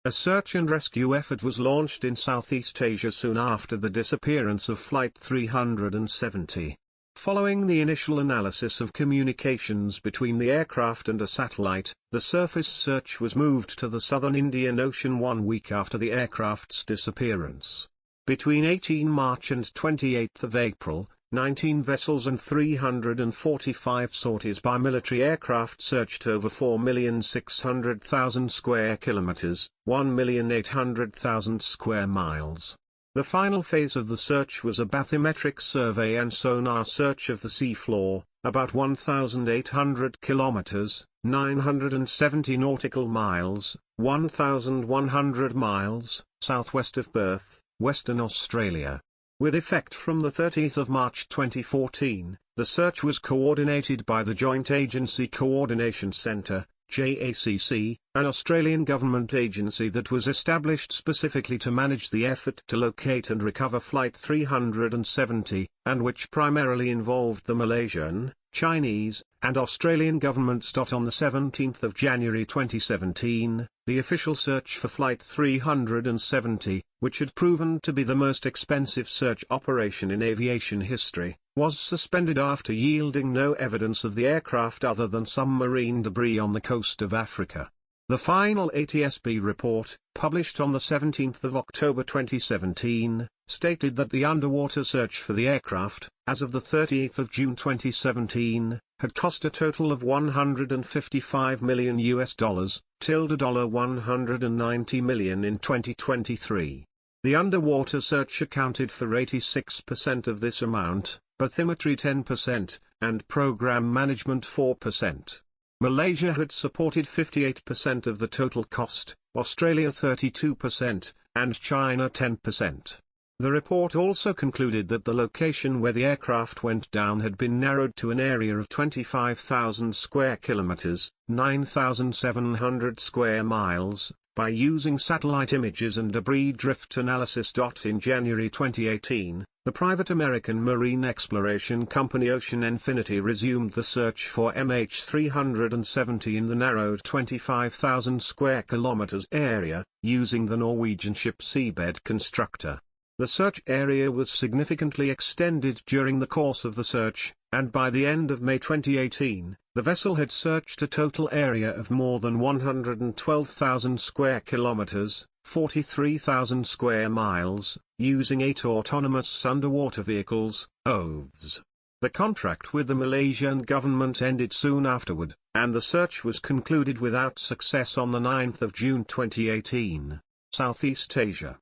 [SPEAKER 1] A search and rescue effort was launched in Southeast Asia soon after the disappearance of Flight 370. Following the initial analysis of communications between the aircraft and a satellite, the surface search was moved to the southern Indian Ocean 1 week after the aircraft's disappearance. Between 18 March and 28 April, 19 vessels and 345 sorties by military aircraft searched over 4,600,000 square kilometers, 1,800,000 square miles. The final phase of the search was a bathymetric survey and sonar search of the seafloor, about 1,800 kilometers, 970 nautical miles, 1,100 miles, southwest of Perth, Western Australia. With effect from the 30th of March 2014, the search was coordinated by the Joint Agency Coordination Centre, JACC, an Australian government agency that was established specifically to manage the effort to locate and recover Flight 370, and which primarily involved the Malaysian, Chinese, and Australian governments. On the 17th of January 2017, the official search for Flight 370, which had proven to be the most expensive search operation in aviation history, was suspended after yielding no evidence of the aircraft other than some marine debris on the coast of Africa. The final ATSB report, published on the 17th of October 2017, stated that the underwater search for the aircraft, as of the 30th of June 2017, had cost a total of $155 million $190 million in 2023. The underwater search accounted for 86% of this amount, bathymetry 10%, and program management 4%. Malaysia had supported 58% of the total cost, Australia 32%, and China 10%. The report also concluded that the location where the aircraft went down had been narrowed to an area of 25,000 square kilometers, 9,700 square miles, by using satellite images and debris drift analysis. In January 2018, the private American marine exploration company Ocean Infinity resumed the search for MH370 in the narrowed 25,000 square kilometers area, using the Norwegian ship Seabed Constructor. The search area was significantly extended during the course of the search, and by the end of May 2018, the vessel had searched a total area of more than 112,000 square kilometers, 43,000 square miles, using 8 autonomous underwater vehicles, OVs. The contract with the Malaysian government ended soon afterward, and the search was concluded without success on the 9th of June 2018. Southeast Asia.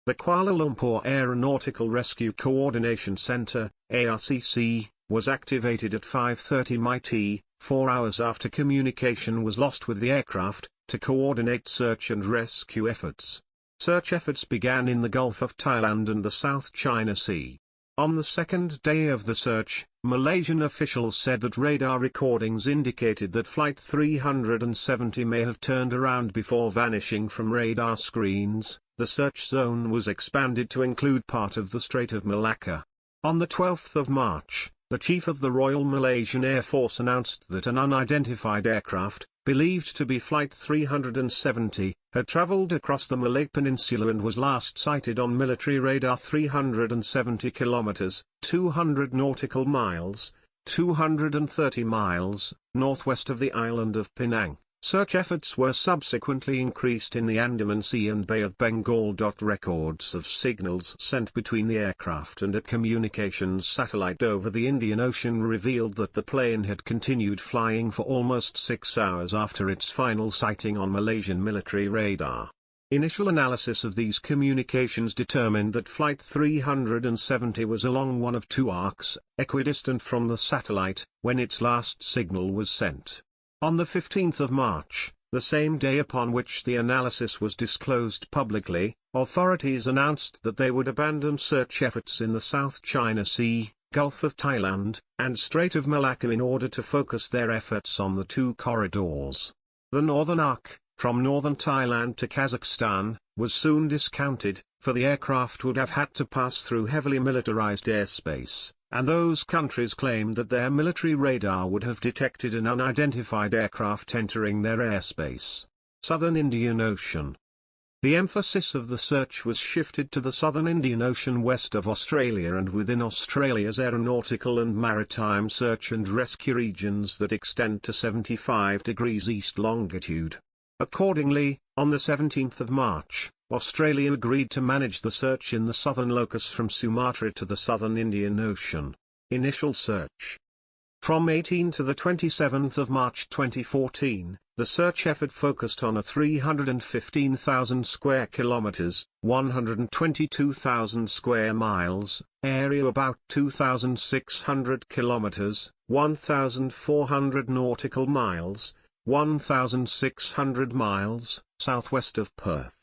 [SPEAKER 1] The Kuala Lumpur Aeronautical Rescue Coordination Centre, ARCC, was activated at 5:30 MIT, 4 hours after communication was lost with the aircraft, to coordinate search and rescue efforts. Search efforts began in the Gulf of Thailand and the South China Sea. On the second day of the search, Malaysian officials said that radar recordings indicated that Flight 370 may have turned around before vanishing from radar screens. The search zone was expanded to include part of the Strait of Malacca. On the 12th of March, the Chief of the Royal Malaysian Air Force announced that an unidentified aircraft, believed to be Flight 370, had travelled across the Malay Peninsula and was last sighted on military radar 370 kilometres, 200 nautical miles, 230 miles, northwest of the island of Penang. Search efforts were subsequently increased in the Andaman Sea and Bay of Bengal. Records of signals sent between the aircraft and a communications satellite over the Indian Ocean revealed that the plane had continued flying for almost 6 hours after its final sighting on Malaysian military radar. Initial analysis of these communications determined that Flight 370 was along one of two arcs, equidistant from the satellite, when its last signal was sent. On the 15th of March, the same day upon which the analysis was disclosed publicly, authorities announced that they would abandon search efforts in the South China Sea, Gulf of Thailand, and Strait of Malacca in order to focus their efforts on the two corridors. The northern arc, from northern Thailand to Kazakhstan, was soon discounted, for the aircraft would have had to pass through heavily militarized airspace, and those countries claimed that their military radar would have detected an unidentified aircraft entering their airspace. Southern Indian Ocean. The emphasis of the search was shifted to the southern Indian Ocean west of Australia and within Australia's aeronautical and maritime search and rescue regions that extend to 75 degrees east longitude. Accordingly, on the 17th of March, Australia agreed to manage the search in the southern locus from Sumatra to the southern Indian Ocean. Initial search. From 18 to the 27th of March 2014, the search effort focused on a 315,000 square kilometers, 122,000 square miles, area about 2,600 kilometers, 1,400 nautical miles, 1,600 miles, southwest of Perth.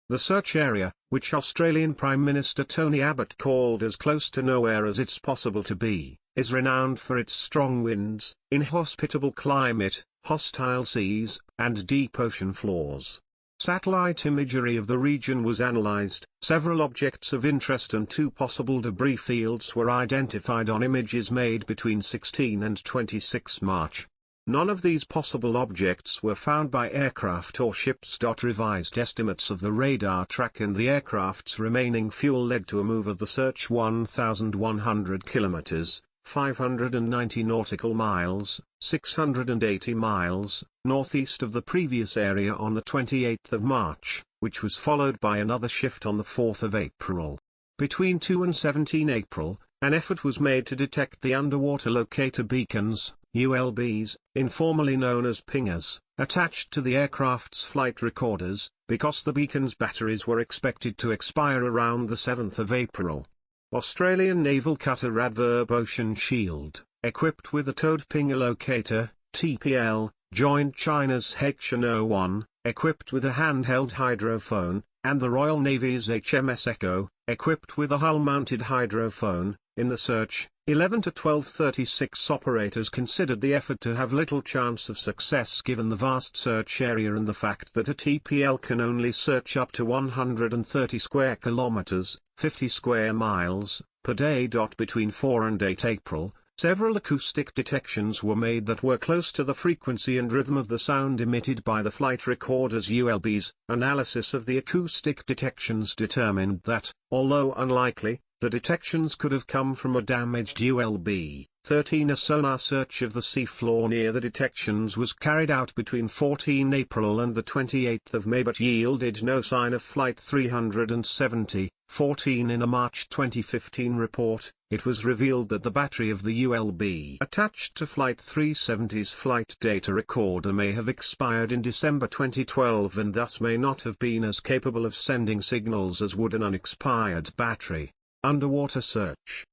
[SPEAKER 1] The search area, which Australian Prime Minister Tony Abbott called as close to nowhere as it's possible to be, is renowned for its strong winds, inhospitable climate, hostile seas, and deep ocean floors. Satellite imagery of the region was analysed, several objects of interest and two possible debris fields were identified on images made between 16 and 26 March. None of these possible objects were found by aircraft or ships. Revised estimates of the radar track and the aircraft's remaining fuel led to a move of the search 1,100 kilometers, 590 nautical miles, 680 miles, northeast of the previous area on the 28th of March, which was followed by another shift on the 4th of April. Between 2 and 17 April, an effort was made to detect the underwater locator beacons, ULBs, informally known as pingers, attached to the aircraft's flight recorders, because the beacon's batteries were expected to expire around the 7th of April. Australian naval cutter Adverb Ocean Shield, equipped with a towed pinger locator, TPL, joined China's Hexian 01, equipped with a handheld hydrophone, and the Royal Navy's HMS Echo, equipped with a hull-mounted hydrophone. In the search, 11 to 12:36 operators considered the effort to have little chance of success given the vast search area and the fact that a TPL can only search up to 130 square kilometers, 50 square miles, per day. Between 4 and 8 April, several acoustic detections were made that were close to the frequency and rhythm of the sound emitted by the flight recorders ULBs. Analysis of the acoustic detections determined that, although unlikely, the detections could have come from a damaged ULB. 13 A sonar search of the seafloor near the detections was carried out between 14 April and the 28th of May but yielded no sign of Flight 370. 14 In a March 2015 report, it was revealed that the battery of the ULB attached to Flight 370's flight data recorder may have expired in December 2012 and thus may not have been as capable of sending signals as would an unexpired battery. Underwater search.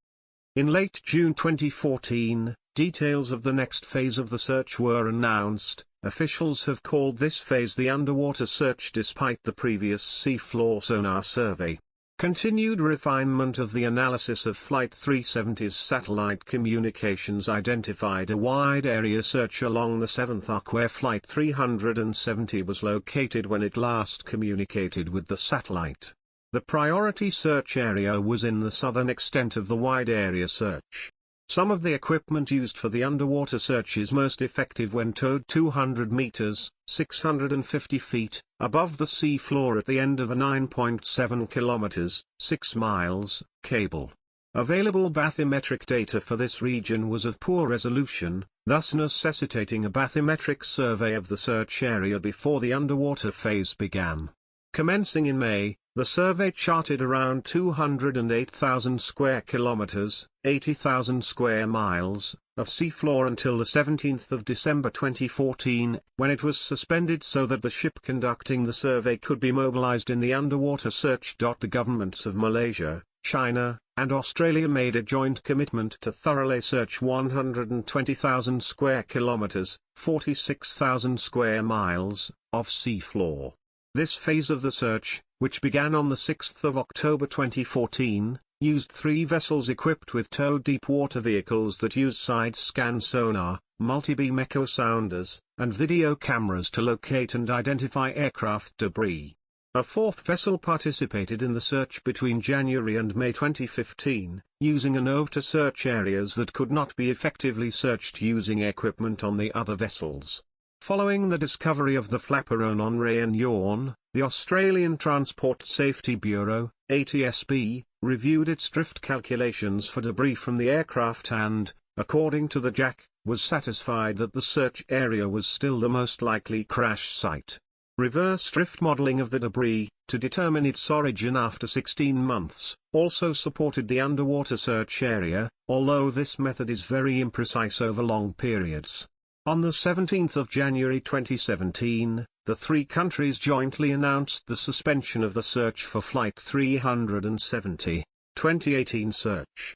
[SPEAKER 1] In late June 2014, details of the next phase of the search were announced. Officials have called this phase the underwater search despite the previous seafloor sonar survey. Continued refinement of the analysis of Flight 370's satellite communications identified a wide area search along the 7th arc where Flight 370 was located when it last communicated with the satellite. The priority search area was in the southern extent of the wide area search. Some of the equipment used for the underwater search is most effective when towed 200 meters, 650 feet, above the sea floor at the end of a 9.7 kilometers, 6 miles, cable. Available bathymetric data for this region was of poor resolution, thus necessitating a bathymetric survey of the search area before the underwater phase began. Commencing in May, the survey charted around 208,000 square kilometers, 80,000 square miles, of seafloor until the 17th of December 2014, when it was suspended so that the ship conducting the survey could be mobilized in the underwater search. The governments of Malaysia, China, and Australia made a joint commitment to thoroughly search 120,000 square kilometers, 46,000 square miles, of seafloor. This phase of the search, which began on the 6th of October 2014, used 3 vessels equipped with towed deep-water vehicles that use side-scan sonar, multi-beam echo sounders, and video cameras to locate and identify aircraft debris. A 4th vessel participated in the search between January and May 2015, using a NOV to search areas that could not be effectively searched using equipment on the other vessels. Following the discovery of the Flaperon on Réunion, the Australian Transport Safety Bureau, ATSB, reviewed its drift calculations for debris from the aircraft and, according to the JAC, was satisfied that the search area was still the most likely crash site. Reverse drift modeling of the debris, to determine its origin after 16 months, also supported the underwater search area, although this method is very imprecise over long periods. On the 17th of January 2017, the 3 countries jointly announced the suspension of the search for Flight 370, 2018 search.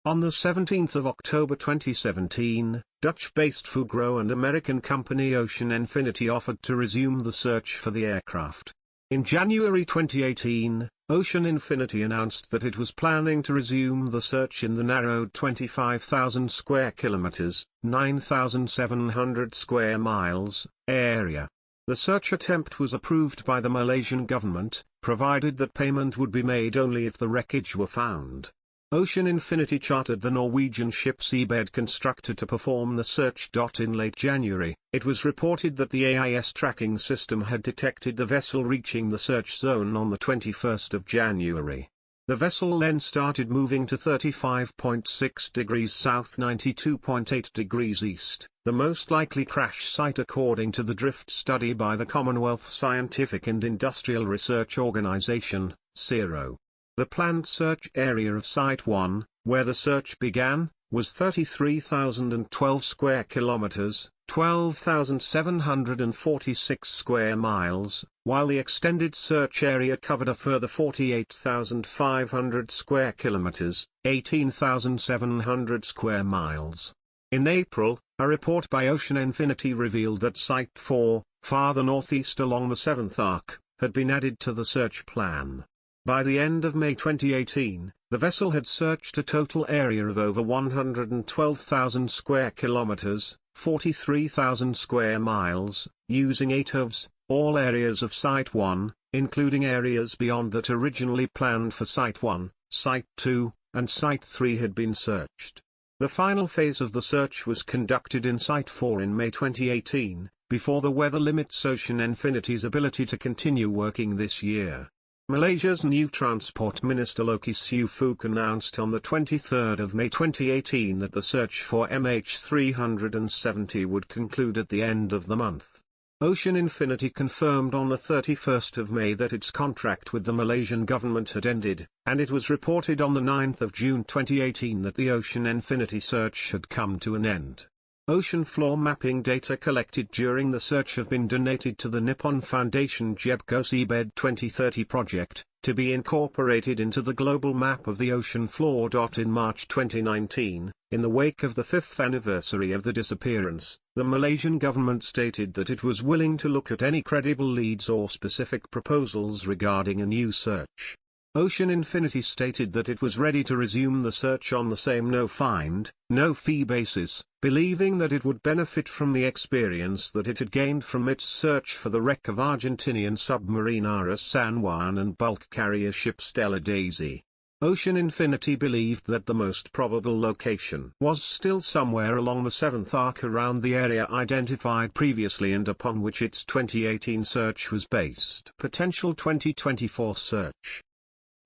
[SPEAKER 1] On the 17th of October 2017, Dutch-based Fugro and American company Ocean Infinity offered to resume the search for the aircraft. In January 2018, Ocean Infinity announced that it was planning to resume the search in the narrowed 25,000 square kilometers, 9,700 square miles, area. The search attempt was approved by the Malaysian government, provided that payment would be made only if the wreckage were found. Ocean Infinity chartered the Norwegian ship Seabed Constructor to perform the search. In late January, it was reported that the AIS tracking system had detected the vessel reaching the search zone on the 21st of January. The vessel then started moving to 35.6 degrees south 92.8 degrees east, the most likely crash site according to the drift study by the Commonwealth Scientific and Industrial Research Organisation, CIRO. The planned search area of Site 1, where the search began, was 33,012 square kilometers, 12,746 square miles, while the extended search area covered a further 48,500 square kilometers, 18,700 square miles. In April, a report by Ocean Infinity revealed that Site 4, farther northeast along the 7th arc, had been added to the search plan. By the end of May 2018, the vessel had searched a total area of over 112,000 square kilometers, 43,000 square miles, using 8 OVs, all areas of Site 1, including areas beyond that originally planned for Site 1, Site 2, and Site 3 had been searched. The final phase of the search was conducted in Site 4 in May 2018, before the weather limits Ocean Infinity's ability to continue working this year. Malaysia's new Transport Minister Loki Sufuk announced on the 23rd of May 2018 that the search for MH370 would conclude at the end of the month. Ocean Infinity confirmed on the 31st of May that its contract with the Malaysian government had ended, and it was reported on the 9th of June 2018 that the Ocean Infinity search had come to an end. Ocean floor mapping data collected during the search have been donated to the Nippon Foundation JEBCO Seabed 2030 project, to be incorporated into the global map of the ocean floor. In March 2019, in the wake of the 5th anniversary of the disappearance, the Malaysian government stated that it was willing to look at any credible leads or specific proposals regarding a new search. Ocean Infinity stated that it was ready to resume the search on the same no-find, no-fee basis, believing that it would benefit from the experience that it had gained from its search for the wreck of Argentinian submarine Aras San Juan and bulk carrier ship Stella Daisy. Ocean Infinity believed that the most probable location was still somewhere along the 7th arc around the area identified previously and upon which its 2018 search was based. Potential 2024 search.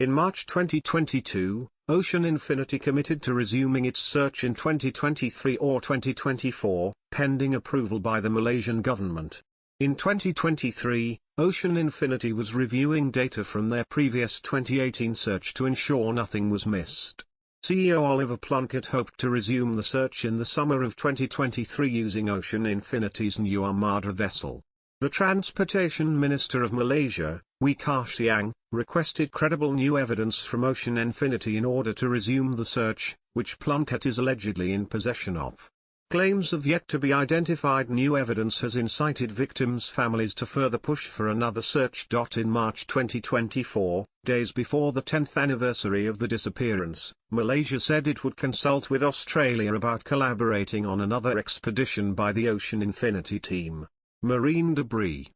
[SPEAKER 1] In March 2022, Ocean Infinity committed to resuming its search in 2023 or 2024, pending approval by the Malaysian government. In 2023, Ocean Infinity was reviewing data from their previous 2018 search to ensure nothing was missed. CEO Oliver Plunkett hoped to resume the search in the summer of 2023 using Ocean Infinity's new Armada vessel. The Transportation Minister of Malaysia, Wikipedia, requested credible new evidence from Ocean Infinity in order to resume the search, which Plunkett is allegedly in possession of. Claims of yet to be identified new evidence has incited victims' families to further push for another search. In March 2024, days before the 10th anniversary of the disappearance, Malaysia said it would consult with Australia about collaborating on another expedition by the Ocean Infinity team. Marine debris.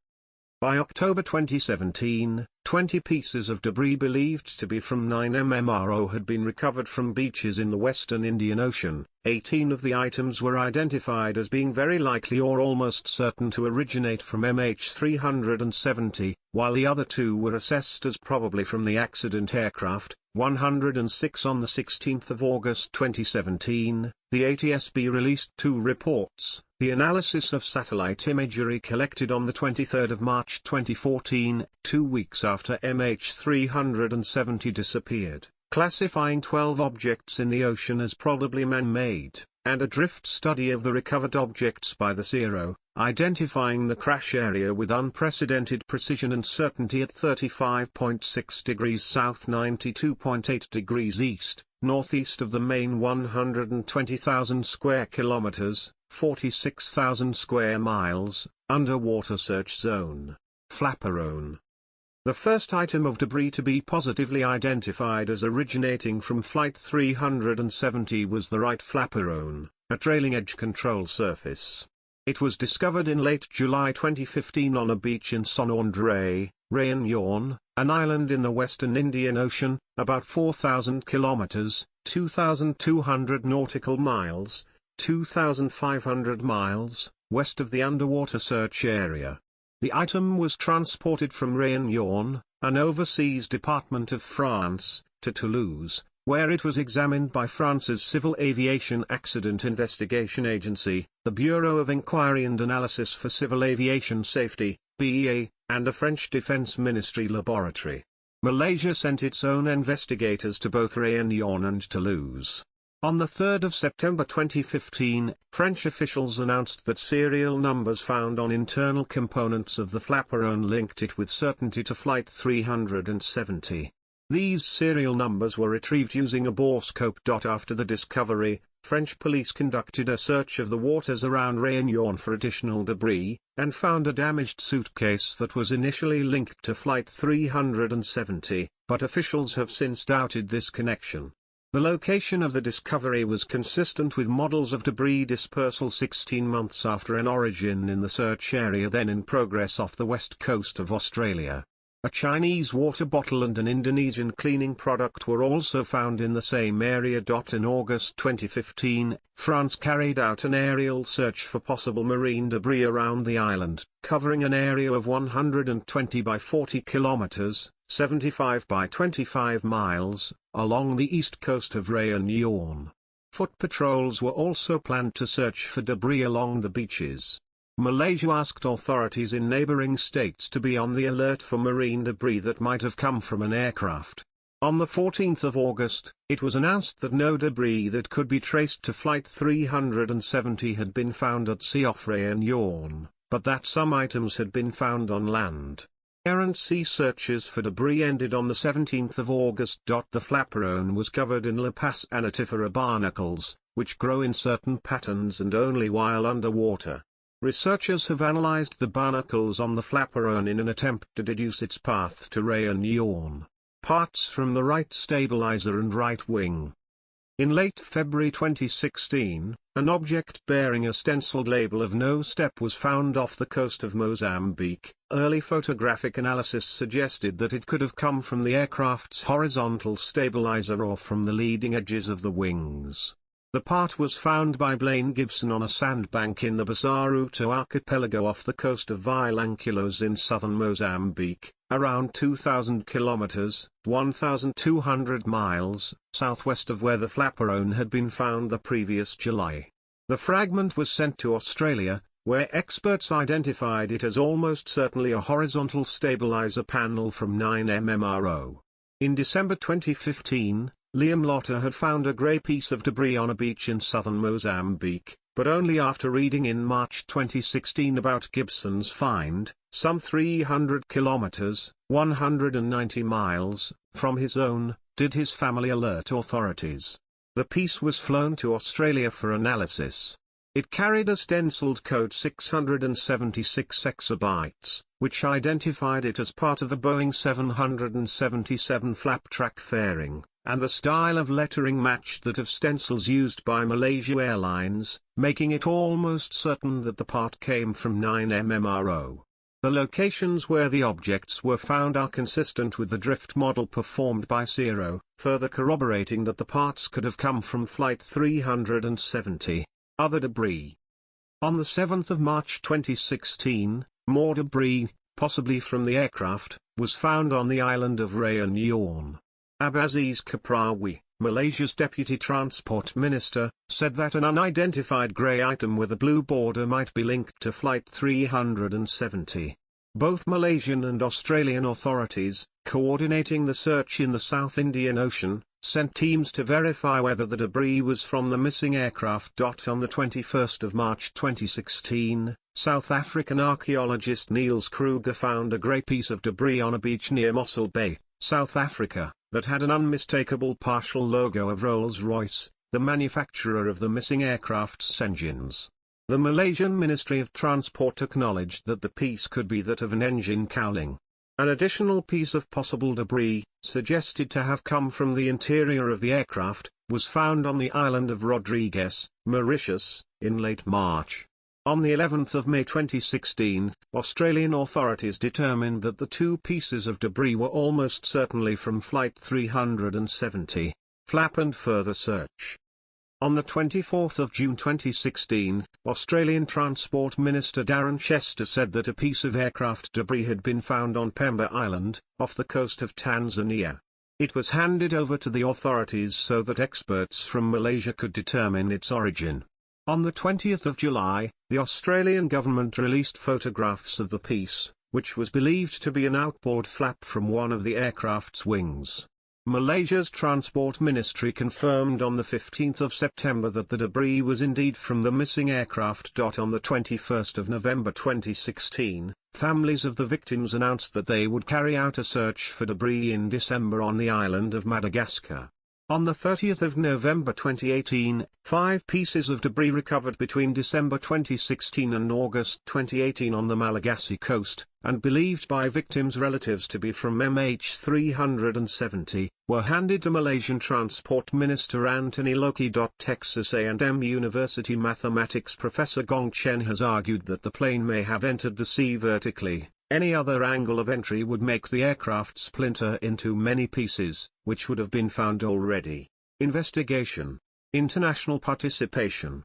[SPEAKER 1] By October 2017, 20 pieces of debris believed to be from 9mmRO had been recovered from beaches in the western Indian Ocean. 18 of the items were identified as being very likely or almost certain to originate from MH370, while the other 2 were assessed as probably from the accident aircraft. 106 On 16 August 2017, the ATSB released 2 reports, the analysis of satellite imagery collected on 23 March 2014, 2 weeks after MH370 disappeared, classifying 12 objects in the ocean as probably man-made, and a drift study of the recovered objects by the CRO, identifying the crash area with unprecedented precision and certainty at 35.6 degrees south 92.8 degrees east, northeast of the main 120,000 square kilometers, 46,000 square miles, underwater search zone. Flaperon. The first item of debris to be positively identified as originating from Flight 370 was the right flaperon, a trailing edge control surface. It was discovered in late July 2015 on a beach in Son Andre, Réunion, an island in the western Indian Ocean, about 4,000 kilometers, 2,200 nautical miles, 2,500 miles, west of the underwater search area. The item was transported from Réunion, an overseas department of France, to Toulouse, where it was examined by France's Civil Aviation Accident Investigation Agency, the Bureau of Inquiry and Analysis for Civil Aviation Safety, BEA, and a French Defense Ministry laboratory. Malaysia sent its own investigators to both Réunion and Toulouse. On 3 September 2015, French officials announced that serial numbers found on internal components of the Flaperon linked it with certainty to Flight 370. These serial numbers were retrieved using a borescope. After the discovery, French police conducted a search of the waters around Réunion for additional debris, and found a damaged suitcase that was initially linked to Flight 370, but officials have since doubted this connection. The location of the discovery was consistent with models of debris dispersal 16 months after an origin in the search area then in progress off the west coast of Australia. A Chinese water bottle and an Indonesian cleaning product were also found in the same area. In August 2015, France carried out an aerial search for possible marine debris around the island, covering an area of 120 by 40 kilometers, 75 by 25 miles, along the east coast of Réunion. Foot patrols were also planned to search for debris along the beaches. Malaysia asked authorities in neighboring states to be on the alert for marine debris that might have come from an aircraft. On 14 August, it was announced that no debris that could be traced to Flight 370 had been found at sea off Réunion, but that some items had been found on land. Air and sea searches for debris ended on 17 August. The Flaperon was covered in Lepas anatifera barnacles, which grow in certain patterns and only while underwater. Researchers have analyzed the barnacles on the Flaperon in an attempt to deduce its path to Réunion. parts from the right stabiliser and right wing. In late February 2016, an object bearing a stenciled label of "No Step" was found off the coast of Mozambique. Early photographic analysis suggested that it could have come from the aircraft's horizontal stabilizer or from the leading edges of the wings. The part was found by Blaine Gibson on a sandbank in the Basaruto archipelago off the coast of Vilanculos in southern Mozambique, around 2,000 kilometers (1,200 miles) southwest of where the Flaperon had been found the previous July. The fragment was sent to Australia, where experts identified it as almost certainly a horizontal stabilizer panel from 9mmRO. In December 2015, Liam Lotter had found a grey piece of debris on a beach in southern Mozambique, but only after reading in March 2016 about Gibson's find, some 300 kilometers (190 miles) from his own, did his family alert authorities. The piece was flown to Australia for analysis. It carried a stenciled code 676 exabytes, which identified it as part of a Boeing 777 flap-track fairing, and the style of lettering matched that of stencils used by Malaysia Airlines, making it almost certain that the part came from 9mmRO. The locations where the objects were found are consistent with the drift model performed by Zero, further corroborating that the parts could have come from Flight 370. Other debris. On the 7th of March 2016, more debris, possibly from the aircraft, was found on the island of Réunion. Abaziz Kaprawi, Malaysia's Deputy Transport Minister, said that an unidentified grey item with a blue border might be linked to Flight 370. Both Malaysian and Australian authorities, coordinating the search in the South Indian Ocean, sent teams to verify whether the debris was from the missing aircraft. On the 21st of March 2016, South African archaeologist Niels Kruger found a grey piece of debris on a beach near Mossel Bay, South Africa, that had an unmistakable partial logo of Rolls-Royce, the manufacturer of the missing aircraft's engines. The Malaysian Ministry of Transport acknowledged that the piece could be that of an engine cowling. An additional piece of possible debris, suggested to have come from the interior of the aircraft, was found on the island of Rodrigues, Mauritius, in late March. On the 11th of May 2016, Australian authorities determined that the two pieces of debris were almost certainly from Flight 370. Flap and further search. On the 24th of June 2016, Australian Transport Minister Darren Chester said that a piece of aircraft debris had been found on Pemba Island, off the coast of Tanzania. It was handed over to the authorities so that experts from Malaysia could determine its origin. On the 20th of July, the Australian government released photographs of the piece, which was believed to be an outboard flap from one of the aircraft's wings. Malaysia's Transport Ministry confirmed on the 15th of September that the debris was indeed from the missing aircraft. On the 21st of November 2016, families of the victims announced that they would carry out a search for debris in December on the island of Madagascar. On the 30th of November 2018, 5 pieces of debris recovered between December 2016 and August 2018 on the Malagasy coast, and believed by victims' relatives to be from MH370, were handed to Malaysian Transport Minister Anthony Loki. Texas A&M University mathematics professor Gong Chen has argued that the plane may have entered the sea vertically. Any other angle of entry would make the aircraft splinter into many pieces, which would have been found already. Investigation. International participation.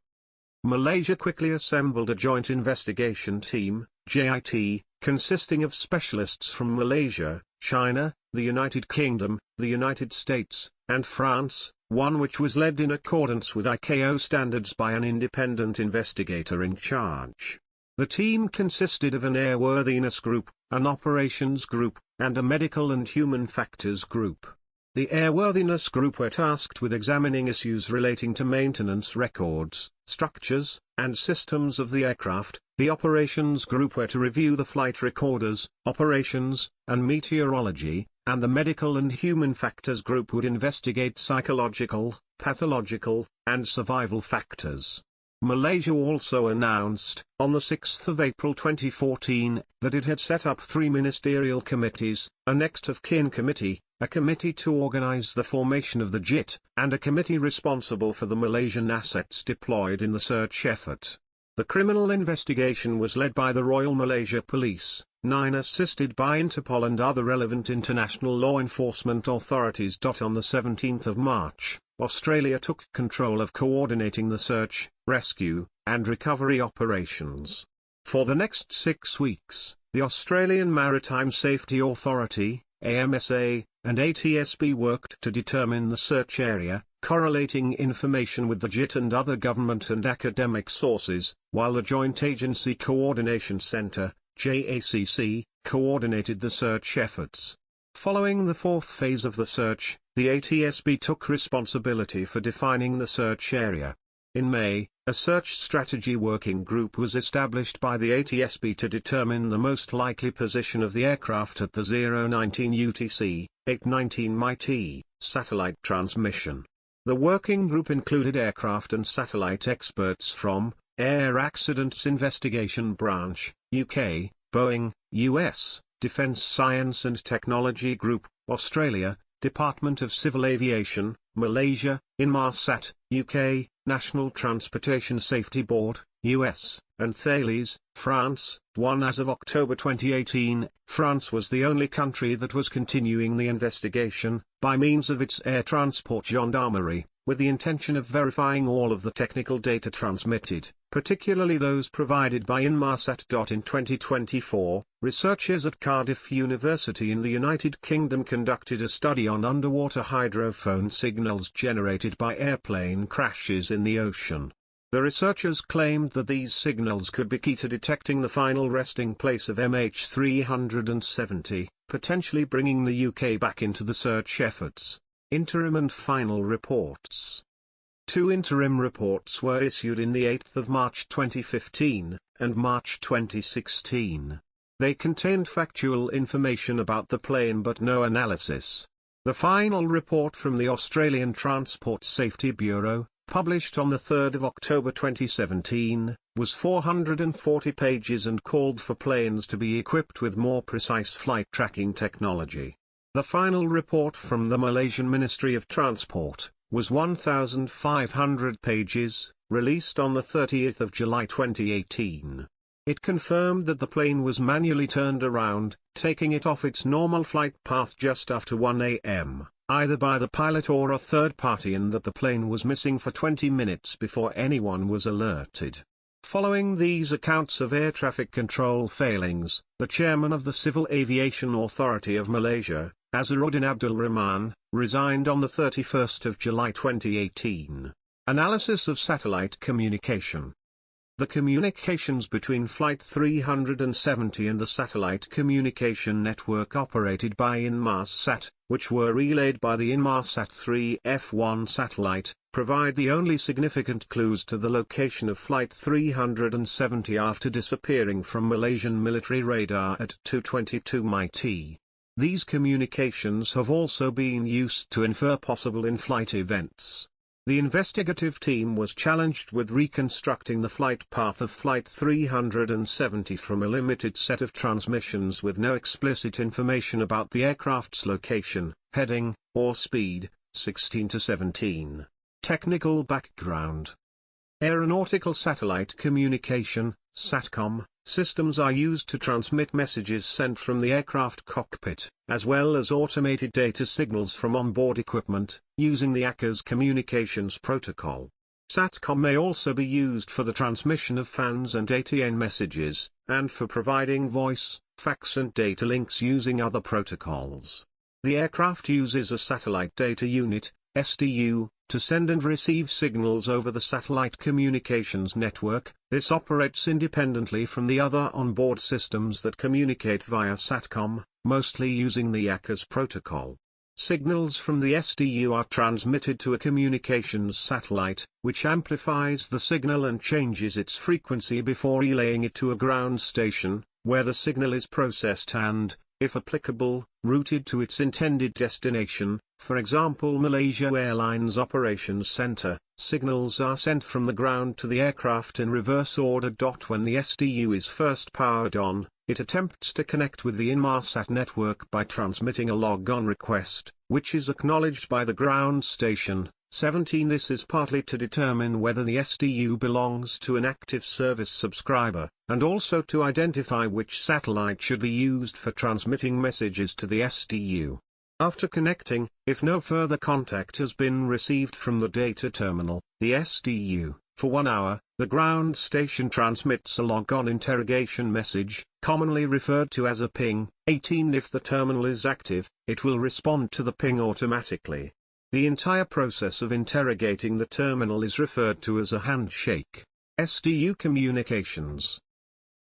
[SPEAKER 1] Malaysia quickly assembled a joint investigation team, JIT, consisting of specialists from Malaysia, China, the United Kingdom, the United States, and France, one which was led in accordance with ICAO standards by an independent investigator in charge. The team consisted of an airworthiness group, an operations group, and a medical and human factors group. The airworthiness group were tasked with examining issues relating to maintenance records, structures, and systems of the aircraft. The operations group were to review the flight recorders, operations, and meteorology, and the medical and human factors group would investigate psychological, pathological, and survival factors. Malaysia also announced, on the 6th of April 2014, that it had set up 3 ministerial committees, a next of kin committee, a committee to organise the formation of the JIT, and a committee responsible for the Malaysian assets deployed in the search effort. The criminal investigation was led by the Royal Malaysia Police, 9 assisted by Interpol and other relevant international law enforcement authorities. On the 17th of March, Australia took control of coordinating the search, rescue, and recovery operations. For the next 6 weeks, the Australian Maritime Safety Authority, AMSA, and ATSB worked to determine the search area, correlating information with the JIT and other government and academic sources, while the Joint Agency Coordination Centre, JACC, coordinated the search efforts. Following the 4th phase of the search, the ATSB took responsibility for defining the search area. In May, a search strategy working group was established by the ATSB to determine the most likely position of the aircraft at the 019 UTC, 819 MIT, satellite transmission. The working group included aircraft and satellite experts from Air Accidents Investigation Branch, UK, Boeing, US, Defence Science and Technology Group, Australia, Department of Civil Aviation, Malaysia, Inmarsat, UK, National Transportation Safety Board, US, and Thales, France. As of October 2018, France was the only country that was continuing the investigation, by means of its air transport gendarmerie, with the intention of verifying all of the technical data transmitted, particularly those provided by Inmarsat. In 2024, researchers at Cardiff University in the United Kingdom conducted a study on underwater hydrophone signals generated by airplane crashes in the ocean. The researchers claimed that these signals could be key to detecting the final resting place of MH370, potentially bringing the UK back into the search efforts. Interim and final reports. 2 interim reports were issued in the 8th of March 2015, and March 2016. They contained factual information about the plane but no analysis. The final report from the Australian Transport Safety Bureau, published on the 3rd of October 2017, was 440 pages and called for planes to be equipped with more precise flight tracking technology. The final report from the Malaysian Ministry of Transport was 1,500 pages, released on the 30th of July 2018. It confirmed that the plane was manually turned around, taking it off its normal flight path just after 1 a.m., either by the pilot or a third party, and that the plane was missing for 20 minutes before anyone was alerted. Following these accounts of air traffic control failings, the chairman of the Civil Aviation Authority of Malaysia, Azharuddin Abdul Rahman, resigned on the 31st of July 2018. Analysis of satellite communication. The communications between Flight 370 and the satellite communication network operated by Inmarsat, which were relayed by the Inmarsat 3F1 satellite, provide the only significant clues to the location of Flight 370 after disappearing from Malaysian military radar at 222 MIT. These communications have also been used to infer possible in-flight events. The investigative team was challenged with reconstructing the flight path of Flight 370 from a limited set of transmissions with no explicit information about the aircraft's location, heading, or speed. 16 to 17. Technical background. Aeronautical satellite communication, SATCOM, systems are used to transmit messages sent from the aircraft cockpit, as well as automated data signals from onboard equipment, using the ACA's communications protocol. SATCOM may also be used for the transmission of FANs and ATN messages, and for providing voice, fax and data links using other protocols. The aircraft uses a satellite data unit, SDU, to send and receive signals over the satellite communications network. This operates independently from the other onboard systems that communicate via SATCOM, mostly using the ACA's protocol. Signals from the SDU are transmitted to a communications satellite, which amplifies the signal and changes its frequency before relaying it to a ground station, where the signal is processed and, if applicable, routed to its intended destination, for example Malaysia Airlines Operations Center, signals are sent from the ground to the aircraft in reverse order. When the SDU is first powered on, it attempts to connect with the Inmarsat network by transmitting a log-on request, which is acknowledged by the ground station. 17 This is partly to determine whether the SDU belongs to an active service subscriber, and also to identify which satellite should be used for transmitting messages to the SDU. After connecting, if no further contact has been received from the data terminal, the SDU, for 1 hour, the ground station transmits a log-on interrogation message, commonly referred to as a ping. 18 If the terminal is active, it will respond to the ping automatically. The entire process of interrogating the terminal is referred to as a handshake. SDU communications.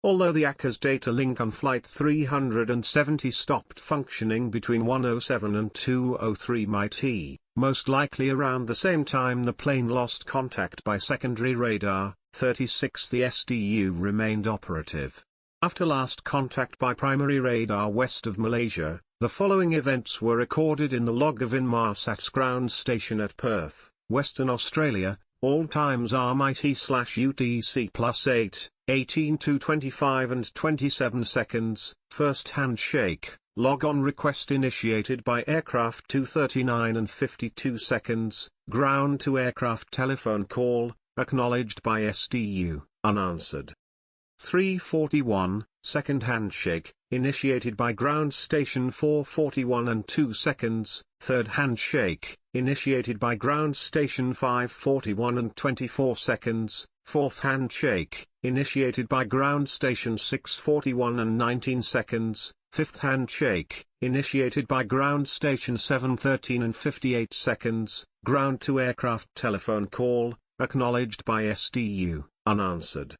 [SPEAKER 1] Although the ACA's data link on Flight 370 stopped functioning between 1:07 and 2:03 MIT, most likely around the same time the plane lost contact by secondary radar, 36 the SDU remained operative. After last contact by primary radar west of Malaysia, the following events were recorded in the log of Inmarsat's ground station at Perth, Western Australia. All times are MIT/UTC +8, 18 to 25 and 27 seconds. First handshake, log-on request initiated by aircraft 239 and 52 seconds, ground to aircraft telephone call, acknowledged by SDU, unanswered. 3:41, second handshake, initiated by ground station 4:41 and 2 seconds, third handshake, initiated by ground station 5:41 and 24 seconds, fourth handshake, initiated by ground station 6:41 and 19 seconds, fifth handshake, initiated by ground station 7:13 and 58 seconds, ground to aircraft telephone call, acknowledged by SDU, unanswered.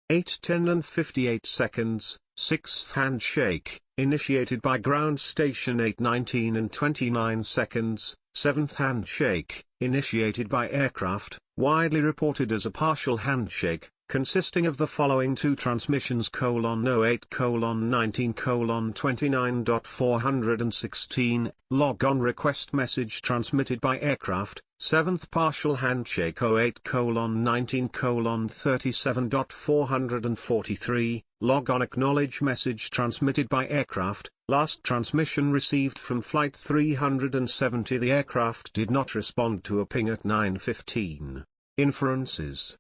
[SPEAKER 1] 8:10 and 58 seconds, sixth handshake, initiated by ground station 8:19 and 29 seconds, seventh handshake, initiated by aircraft, widely reported as a partial handshake, consisting of the following two transmissions: :08:19:29.416, log-on request message transmitted by aircraft, 7th partial handshake :08:19:37.443, log-on acknowledge message transmitted by aircraft, last transmission received from Flight 370. The aircraft did not respond to a ping at 9:15. Inferences.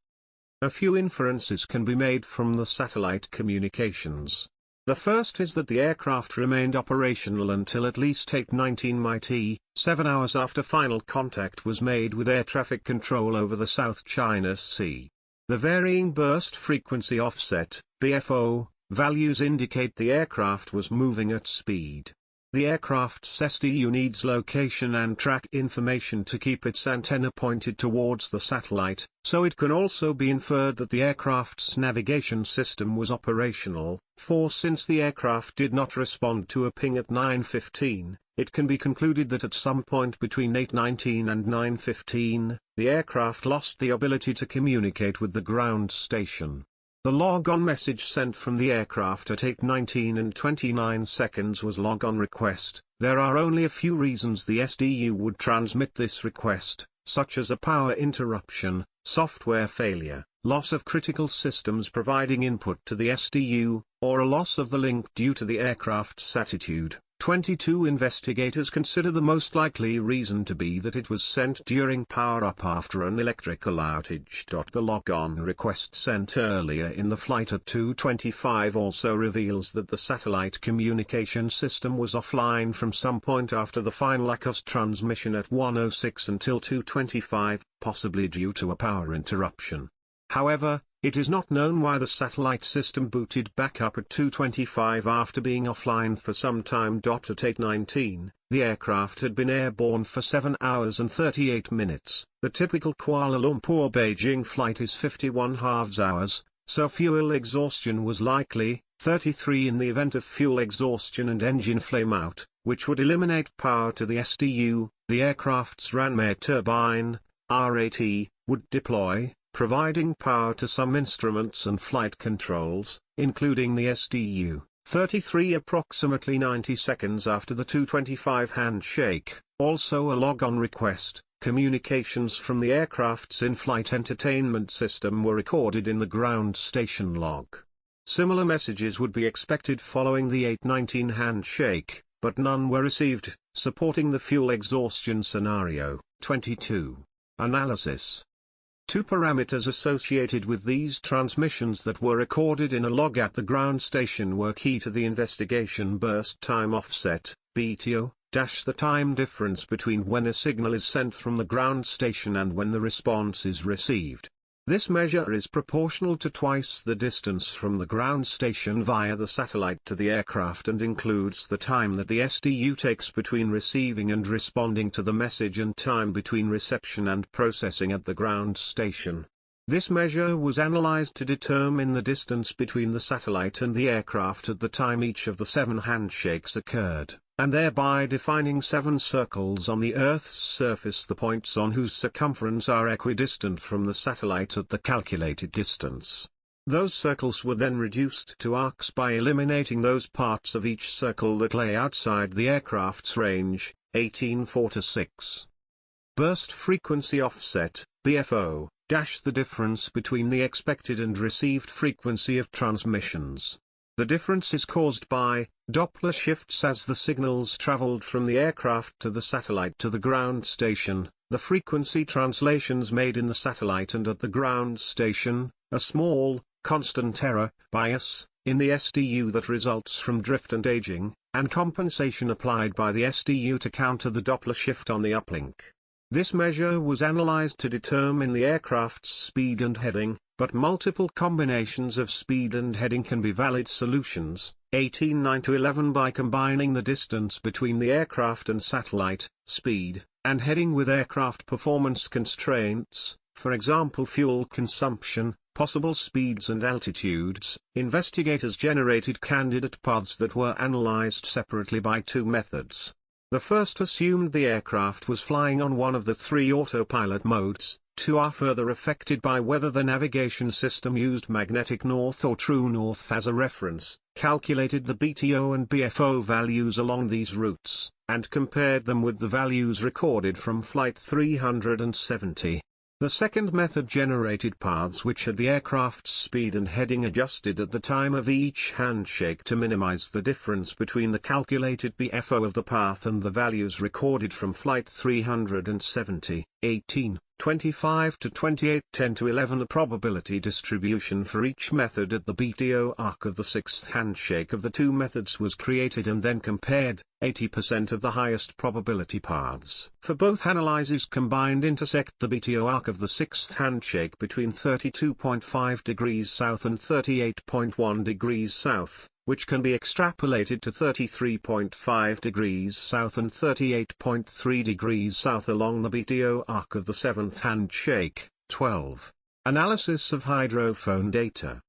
[SPEAKER 1] A few inferences can be made from the satellite communications. The first is that the aircraft remained operational until at least 8:19 MIT, 7 hours after final contact was made with air traffic control over the South China Sea. The varying burst frequency offset, BFO, values indicate the aircraft was moving at speed. The aircraft's SDU needs location and track information to keep its antenna pointed towards the satellite, so it can also be inferred that the aircraft's navigation system was operational. Since the aircraft did not respond to a ping at 9:15, it can be concluded that at some point between 8:19 and 9:15, the aircraft lost the ability to communicate with the ground station. The log-on message sent from the aircraft at 8:19 and 29 seconds was log-on request. There are only a few reasons the SDU would transmit this request, such as a power interruption, software failure, loss of critical systems providing input to the SDU, or a loss of the link due to the aircraft's attitude. 22 Investigators consider the most likely reason to be that it was sent during power-up after an electrical outage. The log-on request sent earlier in the flight at 2:25 also reveals that the satellite communication system was offline from some point after the final ACA's transmission at 1:06 until 2:25, possibly due to a power interruption. However, it is not known why the satellite system booted back up at 2:25 after being offline for some time. At 8:19, the aircraft had been airborne for 7 hours and 38 minutes. The typical Kuala Lumpur-Beijing flight is 51 halves hours, so fuel exhaustion was likely. 33 In the event of fuel exhaustion and engine flameout, which would eliminate power to the SDU, the aircraft's Ranmare turbine, RAT, would deploy, providing power to some instruments and flight controls, including the SDU. 33 approximately 90 seconds after the 2:25 handshake, also a log-on request. Communications from the aircraft's in-flight entertainment system were recorded in the ground station log. Similar messages would be expected following the 8:19 handshake, but none were received, supporting the fuel exhaustion scenario. 22. Analysis. Two parameters associated with these transmissions that were recorded in a log at the ground station were key to the investigation: burst time offset, BTO, the time difference between when a signal is sent from the ground station and when the response is received. This measure is proportional to twice the distance from the ground station via the satellite to the aircraft and includes the time that the SDU takes between receiving and responding to the message and time between reception and processing at the ground station. This measure was analyzed to determine the distance between the satellite and the aircraft at the time each of the 7 handshakes occurred, and thereby defining 7 circles on the Earth's surface, the points on whose circumference are equidistant from the satellite at the calculated distance. Those circles were then reduced to arcs by eliminating those parts of each circle that lay outside the aircraft's range. 1846. Burst frequency offset, BFO, the difference between the expected and received frequency of transmissions. The difference is caused by Doppler shifts as the signals traveled from the aircraft to the satellite to the ground station, the frequency translations made in the satellite and at the ground station, a small, constant error, bias, in the SDU that results from drift and aging, and compensation applied by the SDU to counter the Doppler shift on the uplink. This measure was analyzed to determine the aircraft's speed and heading, but multiple combinations of speed and heading can be valid solutions. 1809-11 by combining the distance between the aircraft and satellite, speed, and heading with aircraft performance constraints, for example fuel consumption, possible speeds and altitudes. Investigators generated candidate paths that were analyzed separately by 2 methods. The first assumed the aircraft was flying on one of the 3 autopilot modes. 2 are further affected by whether the navigation system used magnetic north or true north as a reference, calculated the BTO and BFO values along these routes, and compared them with the values recorded from Flight 370. The second method generated paths which had the aircraft's speed and heading adjusted at the time of each handshake to minimize the difference between the calculated BFO of the path and the values recorded from Flight 370. 18:25-28 10-11 A probability distribution for each method at the BTO arc of the 6th handshake of the 2 methods was created and then compared. 80% of the highest probability paths for both analyses combined intersect the BTO arc of the 6th handshake between 32.5 degrees south and 38.1 degrees south, which can be extrapolated to 33.5 degrees south and 38.3 degrees south along the BTO arc of the 7th handshake. 12. Analysis of hydrophone data.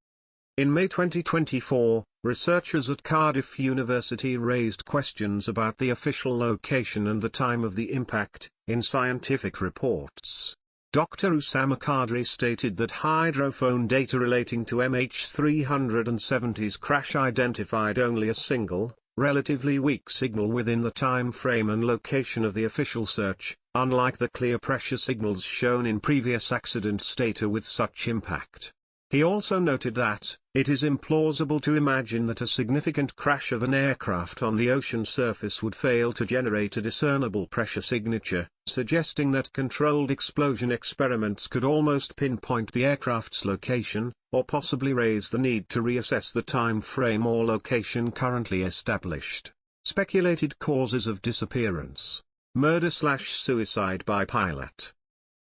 [SPEAKER 1] In May 2024, researchers at Cardiff University raised questions about the official location and the time of the impact, in scientific reports. Dr. Usama Qadri stated that hydrophone data relating to MH370's crash identified only a single, relatively weak signal within the time frame and location of the official search, unlike the clear pressure signals shown in previous accidents data with such impact. He also noted that, it is implausible to imagine that a significant crash of an aircraft on the ocean surface would fail to generate a discernible pressure signature, suggesting that controlled explosion experiments could almost pinpoint the aircraft's location, or possibly raise the need to reassess the time frame or location currently established. Speculated causes of disappearance. Murder/suicide by pilot.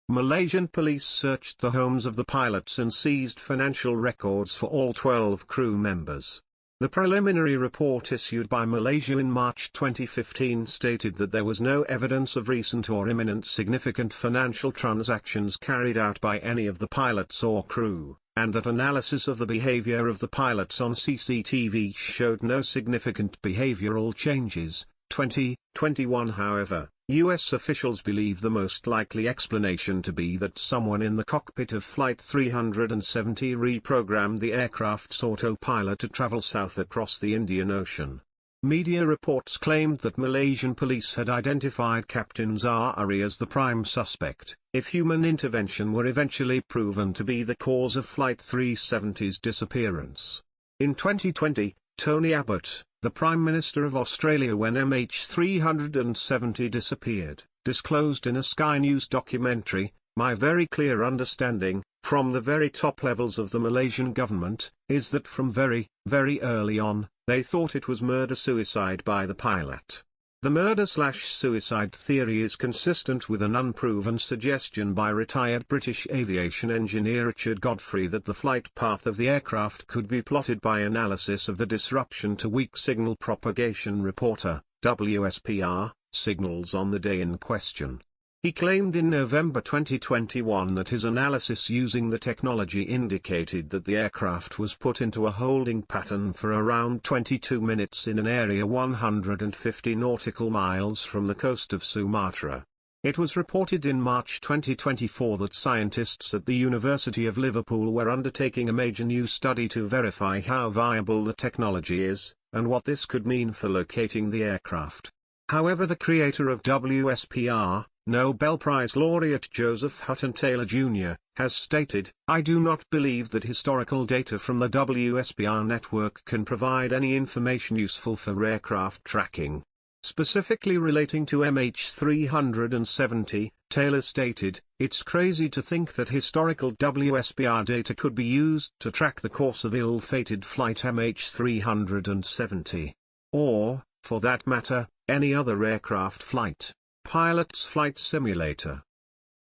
[SPEAKER 1] Malaysian police searched the homes of the pilots and seized financial records for all 12 crew members. The preliminary report issued by Malaysia in March 2015 stated that there was no evidence of recent or imminent significant financial transactions carried out by any of the pilots or crew, and that analysis of the behavior of the pilots on CCTV showed no significant behavioral changes. 2021 However, U.S. officials believe the most likely explanation to be that someone in the cockpit of Flight 370 reprogrammed the aircraft's autopilot to travel south across the Indian Ocean. Media reports claimed that Malaysian police had identified Captain Zahari as the prime suspect, if human intervention were eventually proven to be the cause of Flight 370's disappearance. In 2020, Tony Abbott, the Prime Minister of Australia when MH370 disappeared, disclosed in a Sky News documentary, "My very clear understanding, from the very top levels of the Malaysian government, is that from very, very early on, they thought it was murder-suicide by the pilot." The murder-slash-suicide theory is consistent with an unproven suggestion by retired British aviation engineer Richard Godfrey that the flight path of the aircraft could be plotted by analysis of the disruption to weak signal propagation reporter, WSPR, signals on the day in question. He claimed in November 2021 that his analysis using the technology indicated that the aircraft was put into a holding pattern for around 22 minutes in an area 150 nautical miles from the coast of Sumatra. It was reported in March 2024 that scientists at the University of Liverpool were undertaking a major new study to verify how viable the technology is, and what this could mean for locating the aircraft. However, the creator of WSPR, Nobel Prize laureate Joseph Hutton Taylor Jr., has stated, "I do not believe that historical data from the WSPR network can provide any information useful for aircraft tracking." Specifically relating to MH370, Taylor stated, "It's crazy to think that historical WSPR data could be used to track the course of ill-fated flight MH370. Or, for that matter, any other aircraft flight." Pilot's Flight Simulator.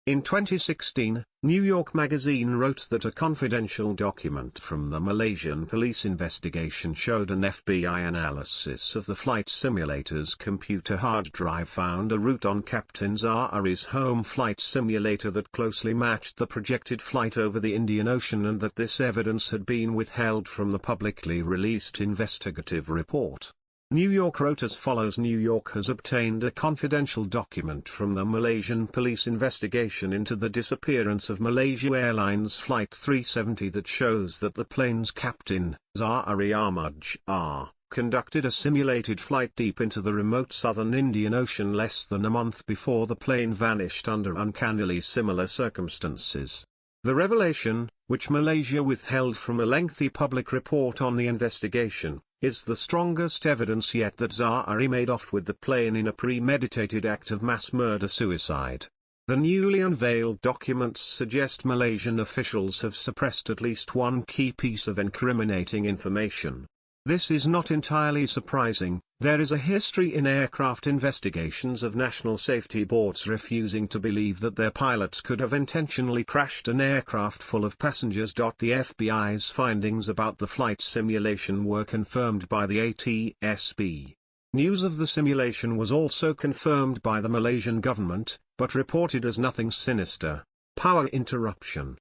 [SPEAKER 1] In 2016, New York Magazine wrote that a confidential document from the Malaysian police investigation showed an FBI analysis of the flight simulator's computer hard drive found a route on Captain Zahari's home flight simulator that closely matched the projected flight over the Indian Ocean, and that this evidence had been withheld from the publicly released investigative report. New York wrote as follows: New York has obtained a confidential document from the Malaysian police investigation into the disappearance of Malaysia Airlines Flight 370 that shows that the plane's captain, Zahari Ahmad Jar, conducted a simulated flight deep into the remote southern Indian Ocean less than a month before the plane vanished under uncannily similar circumstances. The revelation, which Malaysia withheld from a lengthy public report on the investigation, is the strongest evidence yet that Zahari made off with the plane in a premeditated act of mass murder-suicide. The newly unveiled documents suggest Malaysian officials have suppressed at least one key piece of incriminating information. This is not entirely surprising. There is a history in aircraft investigations of national safety boards refusing to believe that their pilots could have intentionally crashed an aircraft full of passengers. The FBI's findings about the flight simulation were confirmed by the ATSB. News of the simulation was also confirmed by the Malaysian government, but reported as nothing sinister. Power interruption.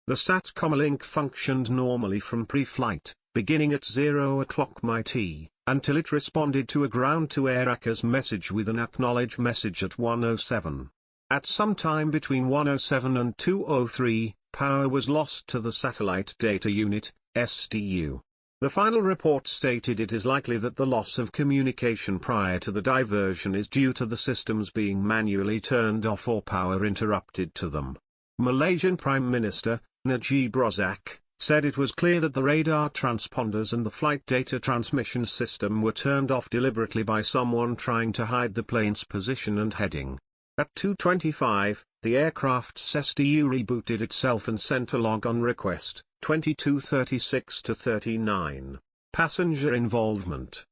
[SPEAKER 1] The SATCOM link functioned normally from pre-flight, beginning at 0 o'clock MIT, until it responded to a ground-to-air ACAS message with an acknowledge message at 1:07. At some time between 1:07 and 2:03, power was lost to the Satellite Data Unit, SDU. The final report stated it is likely that the loss of communication prior to the diversion is due to the systems being manually turned off or power interrupted to them. Malaysian Prime Minister, Najib Razak, said it was clear that the radar transponders and the flight data transmission system were turned off deliberately by someone trying to hide the plane's position and heading. At 2:25, the aircraft's SDU rebooted itself and sent a log on request, 22:36-39. Passenger involvement.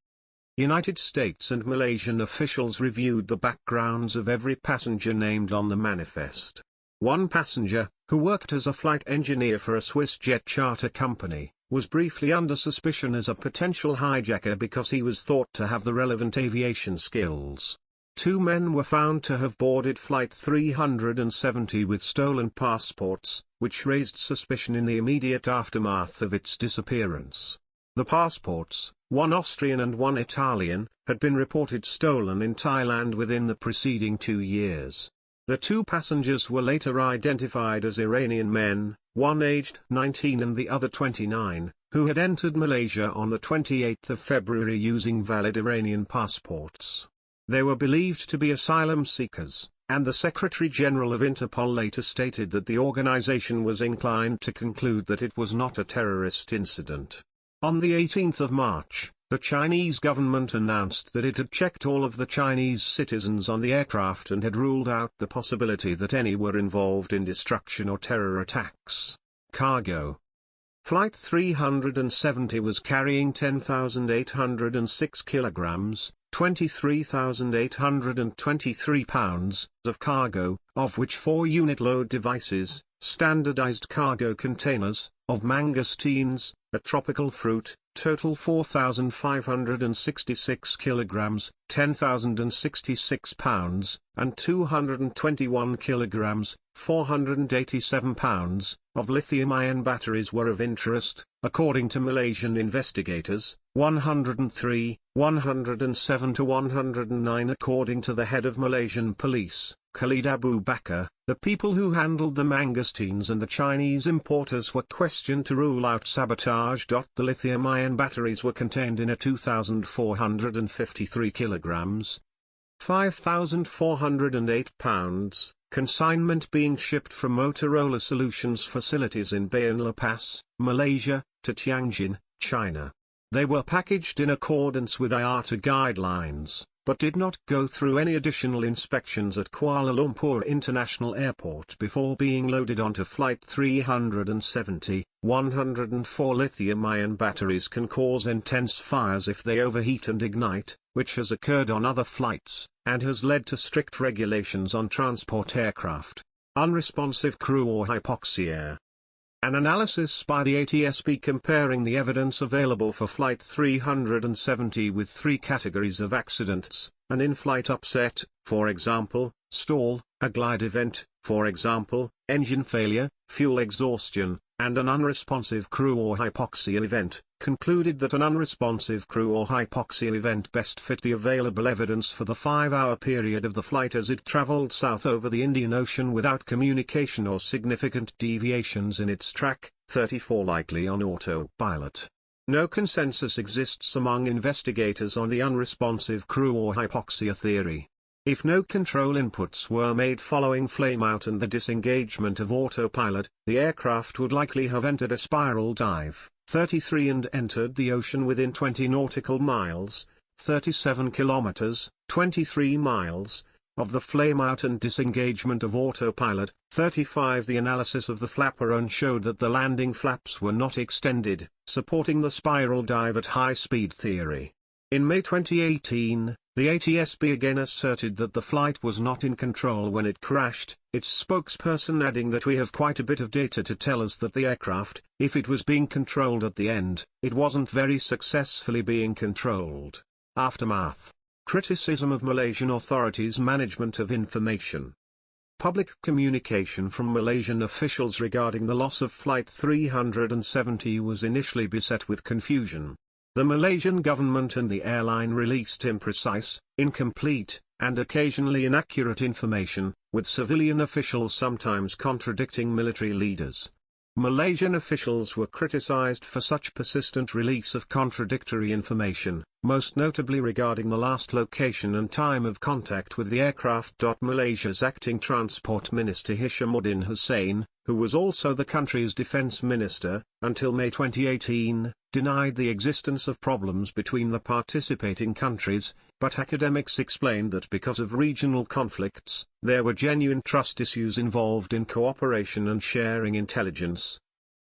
[SPEAKER 1] United States and Malaysian officials reviewed the backgrounds of every passenger named on the manifest. One passenger, who worked as a flight engineer for a Swiss jet charter company, was briefly under suspicion as a potential hijacker because he was thought to have the relevant aviation skills. Two men were found to have boarded Flight 370 with stolen passports, which raised suspicion in the immediate aftermath of its disappearance. The passports, one Austrian and one Italian, had been reported stolen in Thailand within the preceding 2 years. The 2 passengers were later identified as Iranian men, one aged 19 and the other 29, who had entered Malaysia on the 28th of February using valid Iranian passports. They were believed to be asylum seekers, and the Secretary-General of Interpol later stated that the organization was inclined to conclude that it was not a terrorist incident. On the 18th of March, the Chinese government announced that it had checked all of the Chinese citizens on the aircraft and had ruled out the possibility that any were involved in destruction or terror attacks. Cargo. Flight 370 was carrying 10,806 kilograms, 23,823 pounds, of cargo, of which 4 unit load devices, standardized cargo containers, of mangosteens, a tropical fruit, total 4,566 kilograms, 10,066 pounds, and 221 kilograms, 487 pounds, of lithium-ion batteries were of interest, according to Malaysian investigators, 103, 107 to 109 according to the head of Malaysian police, Khalid Abu Bakar. The people who handled the mangosteens and the Chinese importers were questioned to rule out sabotage. The lithium-ion batteries were contained in a 2,453 kilograms, 5,408 pounds, consignment being shipped from Motorola Solutions facilities in Bayan La Paz, Malaysia, to Tianjin, China. They were packaged in accordance with IATA guidelines, but did not go through any additional inspections at Kuala Lumpur International Airport before being loaded onto Flight 370. 104 lithium-ion batteries can cause intense fires if they overheat and ignite, which has occurred on other flights, and has led to strict regulations on transport aircraft. Unresponsive crew or hypoxia. An analysis by the ATSB comparing the evidence available for Flight 370 with 3 categories of accidents: an in-flight upset, for example, stall; a glide event, for example, engine failure, fuel exhaustion; and an unresponsive crew or hypoxia event, concluded that an unresponsive crew or hypoxia event best fit the available evidence for the 5-hour period of the flight as it traveled south over the Indian Ocean without communication or significant deviations in its track, 34 likely on autopilot. No consensus exists among investigators on the unresponsive crew or hypoxia theory. If no control inputs were made following flameout and the disengagement of autopilot, the aircraft would likely have entered a spiral dive, 33 and entered the ocean within 20 nautical miles, 37 kilometers, 23 miles, of the flameout and disengagement of autopilot, 35. The analysis of the Flaperon showed that the landing flaps were not extended, supporting the spiral dive at high speed theory. In May 2018, the ATSB again asserted that the flight was not in control when it crashed, its spokesperson adding that we have quite a bit of data to tell us that the aircraft, if it was being controlled at the end, it wasn't very successfully being controlled. Aftermath. Criticism of Malaysian authorities' management of information. Public communication from Malaysian officials regarding the loss of Flight 370 was initially beset with confusion. The Malaysian government and the airline released imprecise, incomplete, and occasionally inaccurate information, with civilian officials sometimes contradicting military leaders. Malaysian officials were criticized for such persistent release of contradictory information, most notably regarding the last location and time of contact with the aircraft. Malaysia's acting Transport Minister Hishamuddin Hussein, who was also the country's defense minister, until May 2018, denied the existence of problems between the participating countries, but academics explained that because of regional conflicts, there were genuine trust issues involved in cooperation and sharing intelligence,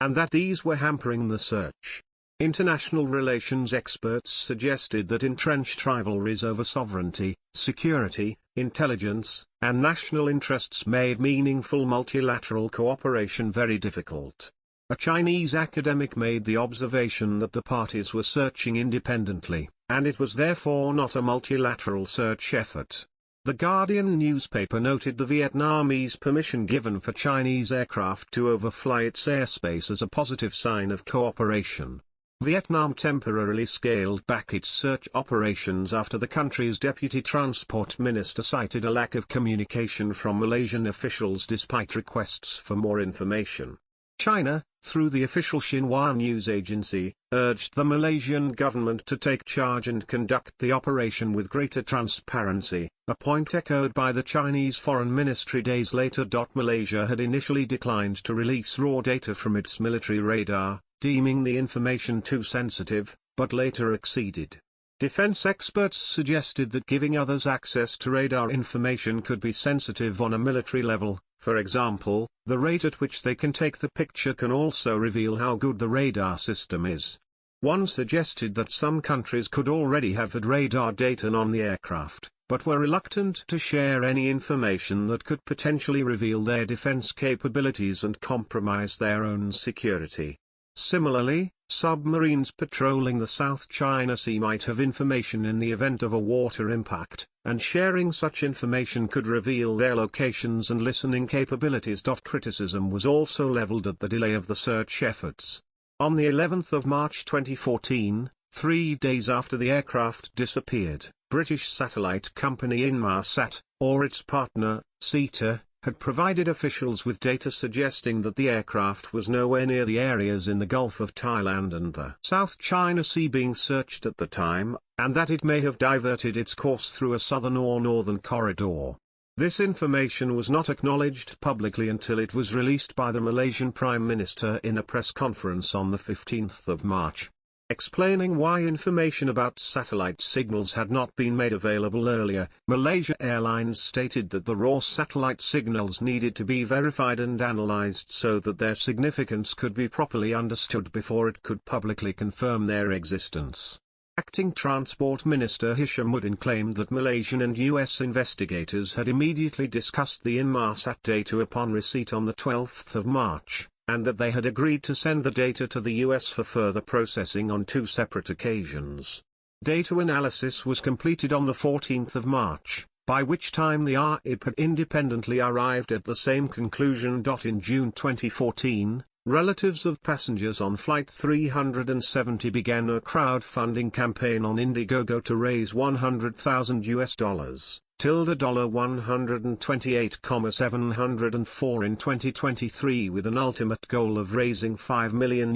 [SPEAKER 1] and that these were hampering the search. International relations experts suggested that entrenched rivalries over sovereignty, security, intelligence, and national interests made meaningful multilateral cooperation very difficult. A Chinese academic made the observation that the parties were searching independently, and it was therefore not a multilateral search effort. The Guardian newspaper noted the Vietnamese permission given for Chinese aircraft to overfly its airspace as a positive sign of cooperation. Vietnam temporarily scaled back its search operations after the country's deputy transport minister cited a lack of communication from Malaysian officials despite requests for more information. China, through the official Xinhua news agency, urged the Malaysian government to take charge and conduct the operation with greater transparency, a point echoed by the Chinese Foreign Ministry days later. Malaysia had initially declined to release raw data from its military radar, deeming the information too sensitive, but later acceded. Defense experts suggested that giving others access to radar information could be sensitive on a military level. For example, the rate at which they can take the picture can also reveal how good the radar system is. One suggested that some countries could already have had radar data on the aircraft, but were reluctant to share any information that could potentially reveal their defense capabilities and compromise their own security. Similarly, submarines patrolling the South China Sea might have information in the event of a water impact, and sharing such information could reveal their locations and listening capabilities. Criticism was also leveled at the delay of the search efforts. On the 11th of March 2014, 3 days after the aircraft disappeared, British satellite company Inmarsat, or its partner, CETA, had provided officials with data suggesting that the aircraft was nowhere near the areas in the Gulf of Thailand and the South China Sea being searched at the time, and that it may have diverted its course through a southern or northern corridor. This information was not acknowledged publicly until it was released by the Malaysian Prime Minister in a press conference on the 15th of March. Explaining why information about satellite signals had not been made available earlier, Malaysia Airlines stated that the raw satellite signals needed to be verified and analyzed so that their significance could be properly understood before it could publicly confirm their existence. Acting Transport Minister Hishamuddin claimed that Malaysian and US investigators had immediately discussed the Inmarsat data upon receipt on the 12th of March. And that they had agreed to send the data to the US for further processing on 2 separate occasions. Data analysis was completed on the 14th of March, by which time the RIP had independently arrived at the same conclusion. In June 2014, relatives of passengers on Flight 370 began a crowdfunding campaign on Indiegogo to raise $100,000. $128,704 in 2023 with an ultimate goal of raising $5 million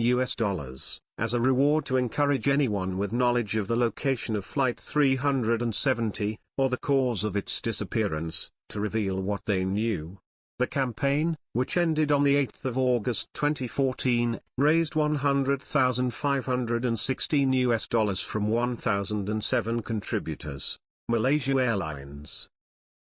[SPEAKER 1] as a reward to encourage anyone with knowledge of the location of Flight 370, or the cause of its disappearance, to reveal what they knew. The campaign, which ended on the 8th of August 2014, raised $100,516 from 1,007 contributors. Malaysia Airlines.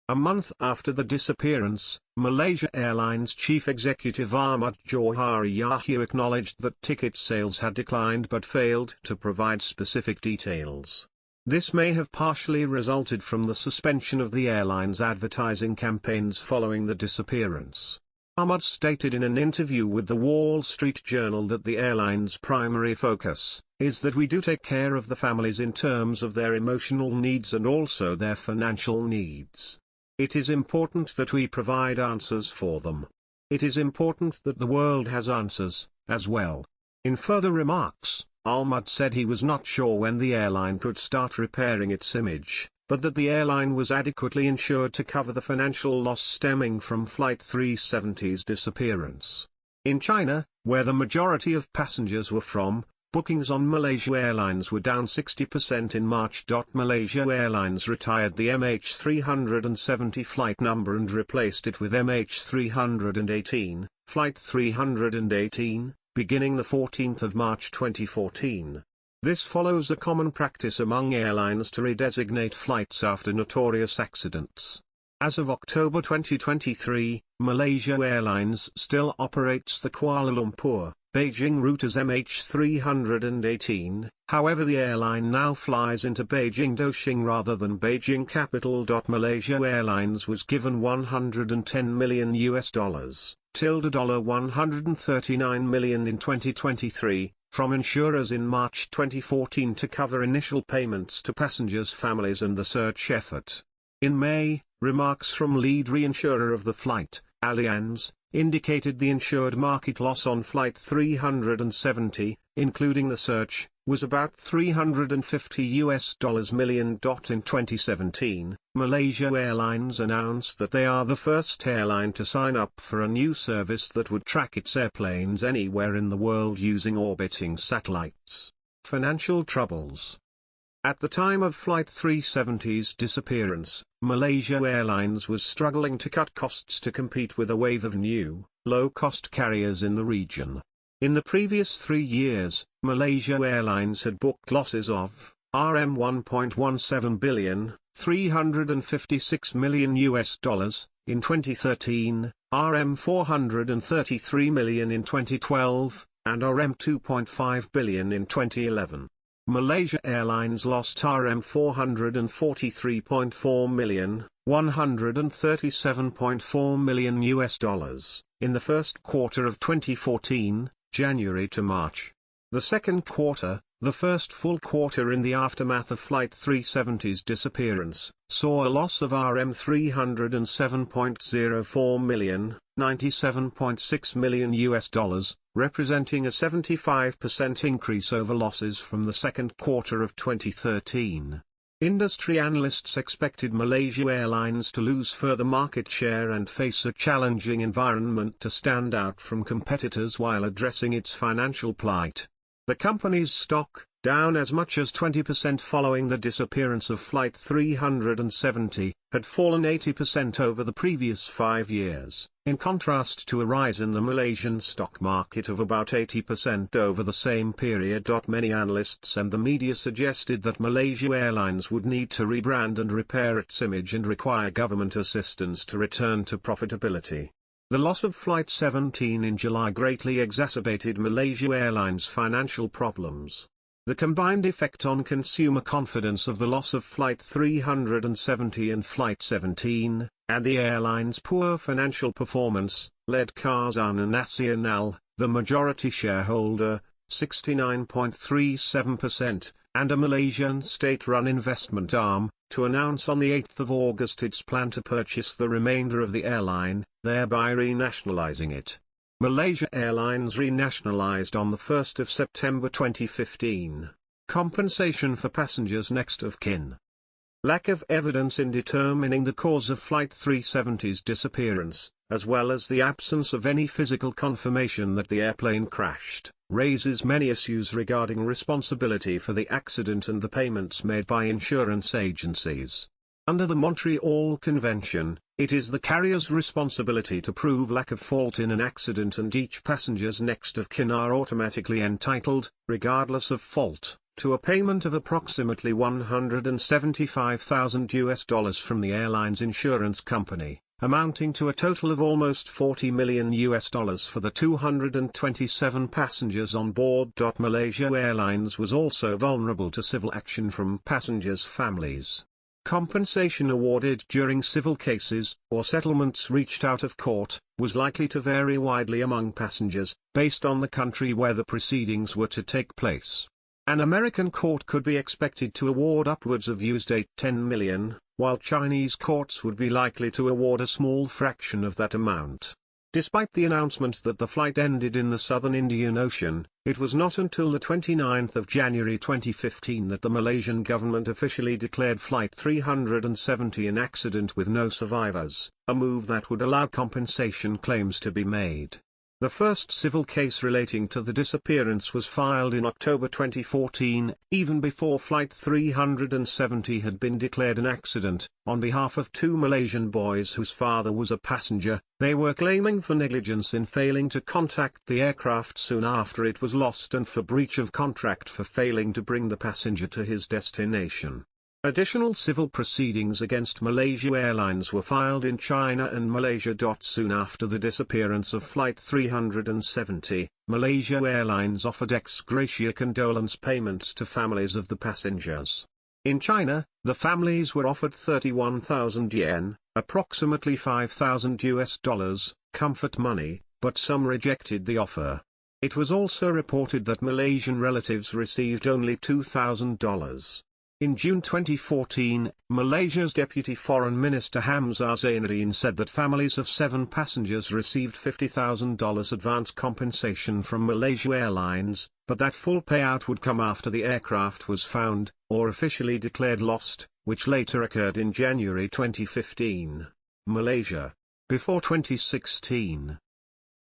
[SPEAKER 1] A month after the disappearance, Malaysia Airlines chief executive Ahmad Johari Yahya acknowledged that ticket sales had declined but failed to provide specific details. This may have partially resulted from the suspension of the airline's advertising campaigns following the disappearance. Ahmad stated in an interview with the Wall Street Journal that the airline's primary focus is that we do take care of the families in terms of their emotional needs and also their financial needs. It is important that we provide answers for them. It is important that the world has answers, as well. In further remarks, Ahmad said he was not sure when the airline could start repairing its image, but that the airline was adequately insured to cover the financial loss stemming from Flight 370's disappearance. In China, where the majority of passengers were from, bookings on Malaysia Airlines were down 60% in March. Malaysia Airlines retired the MH370 flight number and replaced it with MH318, Flight 318, beginning the 14th of March 2014. This follows a common practice among airlines to redesignate flights after notorious accidents. As of October 2023, Malaysia Airlines still operates the Kuala Lumpur, Beijing route as MH318, however the airline now flies into Beijing Doshing rather than Beijing capital. Malaysia Airlines was given $110 million $139 million in 2023, from insurers in March 2014 to cover initial payments to passengers' families and the search effort. In May, remarks from lead reinsurer of the flight, Allianz, indicated the insured market loss on Flight 370, including the search, was about $350 million. In 2017, Malaysia Airlines announced that they are the first airline to sign up for a new service that would track its airplanes anywhere in the world using orbiting satellites. Financial troubles. At the time of Flight 370's disappearance, Malaysia Airlines was struggling to cut costs to compete with a wave of new, low-cost carriers in the region. In the previous 3 years, Malaysia Airlines had booked losses of RM 1.17 billion, $356 million in 2013, RM 433 million in 2012, and RM 2.5 billion in 2011. Malaysia Airlines lost RM 443.4 million, $137.4 million in the first quarter of 2014, January to March. The second quarter, the first full quarter in the aftermath of Flight 370's disappearance, saw a loss of RM 307.04 million, $97.6 million, representing a 75% increase over losses from the second quarter of 2013. Industry analysts expected Malaysia Airlines to lose further market share and face a challenging environment to stand out from competitors while addressing its financial plight. The company's stock, down as much as 20% following the disappearance of Flight 370, had fallen 80% over the previous 5 years, in contrast to a rise in the Malaysian stock market of about 80% over the same period. Many analysts and the media suggested that Malaysia Airlines would need to rebrand and repair its image and require government assistance to return to profitability. The loss of Flight 17 in July greatly exacerbated Malaysia Airlines' financial problems. The combined effect on consumer confidence of the loss of Flight 370 and Flight 17, and the airline's poor financial performance, led Khazanah Nasional, the majority shareholder, 69.37%, and a Malaysian state-run investment arm, to announce on the 8th of August its plan to purchase the remainder of the airline, thereby renationalising it. Malaysia Airlines renationalised on the 1st of September 2015. Compensation for passengers next of kin. Lack of evidence in determining the cause of Flight 370's disappearance, as well as the absence of any physical confirmation that the airplane crashed, raises many issues regarding responsibility for the accident and the payments made by insurance agencies. Under the Montreal Convention, it is the carrier's responsibility to prove lack of fault in an accident, and each passenger's next of kin are automatically entitled, regardless of fault, to a payment of approximately $175,000 from the airline's insurance company, amounting to a total of almost $40 million for the 227 passengers on board. Malaysia Airlines was also vulnerable to civil action from passengers' families. Compensation awarded during civil cases, or settlements reached out of court, was likely to vary widely among passengers, based on the country where the proceedings were to take place. An American court could be expected to award upwards of $10 million, while Chinese courts would be likely to award a small fraction of that amount. Despite the announcement that the flight ended in the southern Indian Ocean, it was not until the 29th of January 2015 that the Malaysian government officially declared Flight 370 an accident with no survivors, a move that would allow compensation claims to be made. The first civil case relating to the disappearance was filed in October 2014, even before Flight 370 had been declared an accident. On behalf of 2 Malaysian boys whose father was a passenger, they were claiming for negligence in failing to contact the aircraft soon after it was lost and for breach of contract for failing to bring the passenger to his destination. Additional civil proceedings against Malaysia Airlines were filed in China and Malaysia. Soon after the disappearance of Flight 370, Malaysia Airlines offered ex gratia condolence payments to families of the passengers. In China, the families were offered 31,000 yen, approximately $5,000, comfort money, but some rejected the offer. It was also reported that Malaysian relatives received only $2,000. In June 2014, Malaysia's Deputy Foreign Minister Hamzah Zainuddin said that families of 7 passengers received $50,000 advance compensation from Malaysia Airlines, but that full payout would come after the aircraft was found, or officially declared lost, which later occurred in January 2015. Malaysia. Before 2016.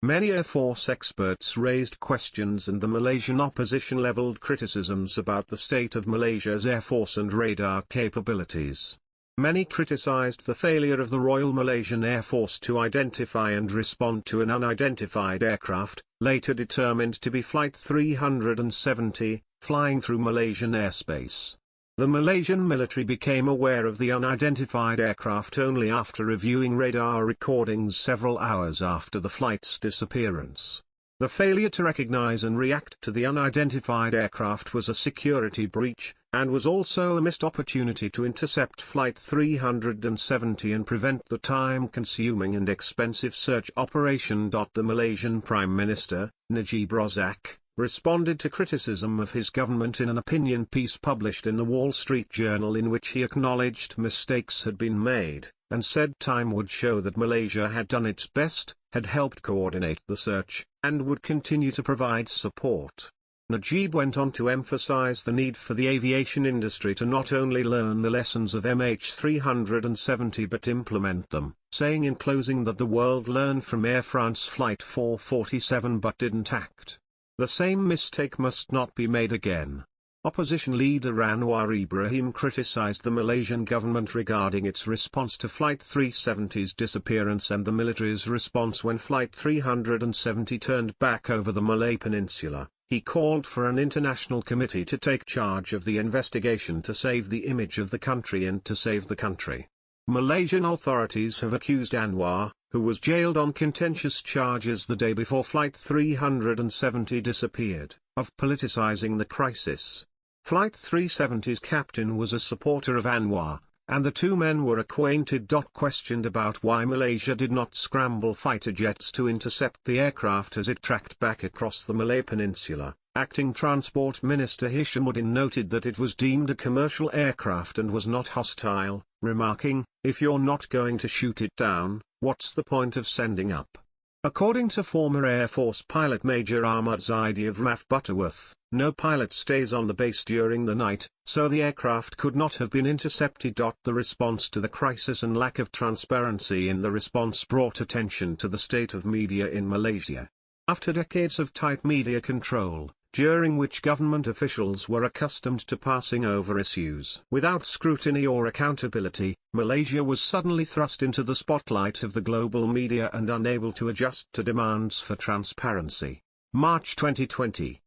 [SPEAKER 1] Many Air Force experts raised questions and the Malaysian opposition leveled criticisms about the state of Malaysia's Air Force and radar capabilities. Many criticized the failure of the Royal Malaysian Air Force to identify and respond to an unidentified aircraft, later determined to be Flight 370, flying through Malaysian airspace. The Malaysian military became aware of the unidentified aircraft only after reviewing radar recordings several hours after the flight's disappearance. The failure to recognize and react to the unidentified aircraft was a security breach, and was also a missed opportunity to intercept Flight 370 and prevent the time-consuming and expensive search operation. The Malaysian Prime Minister, Najib Razak, responded to criticism of his government in an opinion piece published in the Wall Street Journal in which he acknowledged mistakes had been made, and said time would show that Malaysia had done its best, had helped coordinate the search, and would continue to provide support. Najib went on to emphasize the need for the aviation industry to not only learn the lessons of MH370 but implement them, saying in closing that the world learned from Air France Flight 447 but didn't act. The same mistake must not be made again. Opposition leader Anwar Ibrahim criticized the Malaysian government regarding its response to Flight 370's disappearance and the military's response when Flight 370 turned back over the Malay Peninsula. He called for an international committee to take charge of the investigation to save the image of the country and to save the country. Malaysian authorities have accused Anwar, who was jailed on contentious charges the day before Flight 370 disappeared, of politicizing the crisis. Flight 370's captain was a supporter of Anwar, and the two men were acquainted. Questioned about why Malaysia did not scramble fighter jets to intercept the aircraft as it tracked back across the Malay Peninsula, Acting Transport Minister Hishamuddin noted that it was deemed a commercial aircraft and was not hostile, remarking, "If you're not going to shoot it down, what's the point of sending up?" According to former Air Force pilot Major Ahmad Zaidi of RAF Butterworth, no pilot stays on the base during the night, so the aircraft could not have been intercepted. The response to the crisis and lack of transparency in the response brought attention to the state of media in Malaysia. After decades of tight media control, during which government officials were accustomed to passing over issues without scrutiny or accountability, Malaysia was suddenly thrust into the spotlight of the global media and unable to adjust to demands for transparency. March 2020.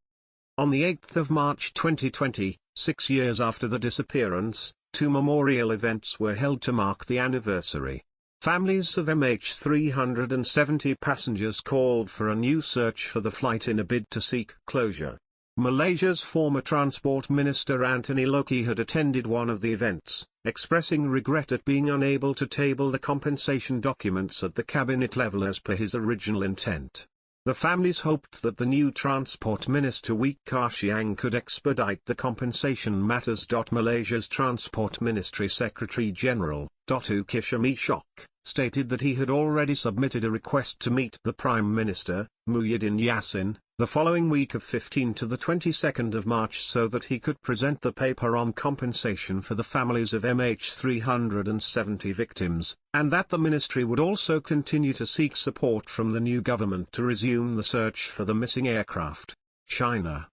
[SPEAKER 1] On the 8th of March 2020, 6 years after the disappearance, 2 memorial events were held to mark the anniversary. Families of MH370 passengers called for a new search for the flight in a bid to seek closure. Malaysia's former Transport Minister Anthony Loki had attended one of the events, expressing regret at being unable to table the compensation documents at the cabinet level as per his original intent. The families hoped that the new Transport Minister Wee Ka Siang could expedite the compensation matters. Malaysia's Transport Ministry Secretary General, Ukishami Shok, stated that he had already submitted a request to meet the Prime Minister, Muhyiddin Yassin, the following week of 15 to the 22nd of March so that he could present the paper on compensation for the families of MH370 victims, and that the ministry would also continue to seek support from the new government to resume the search for the missing aircraft. China.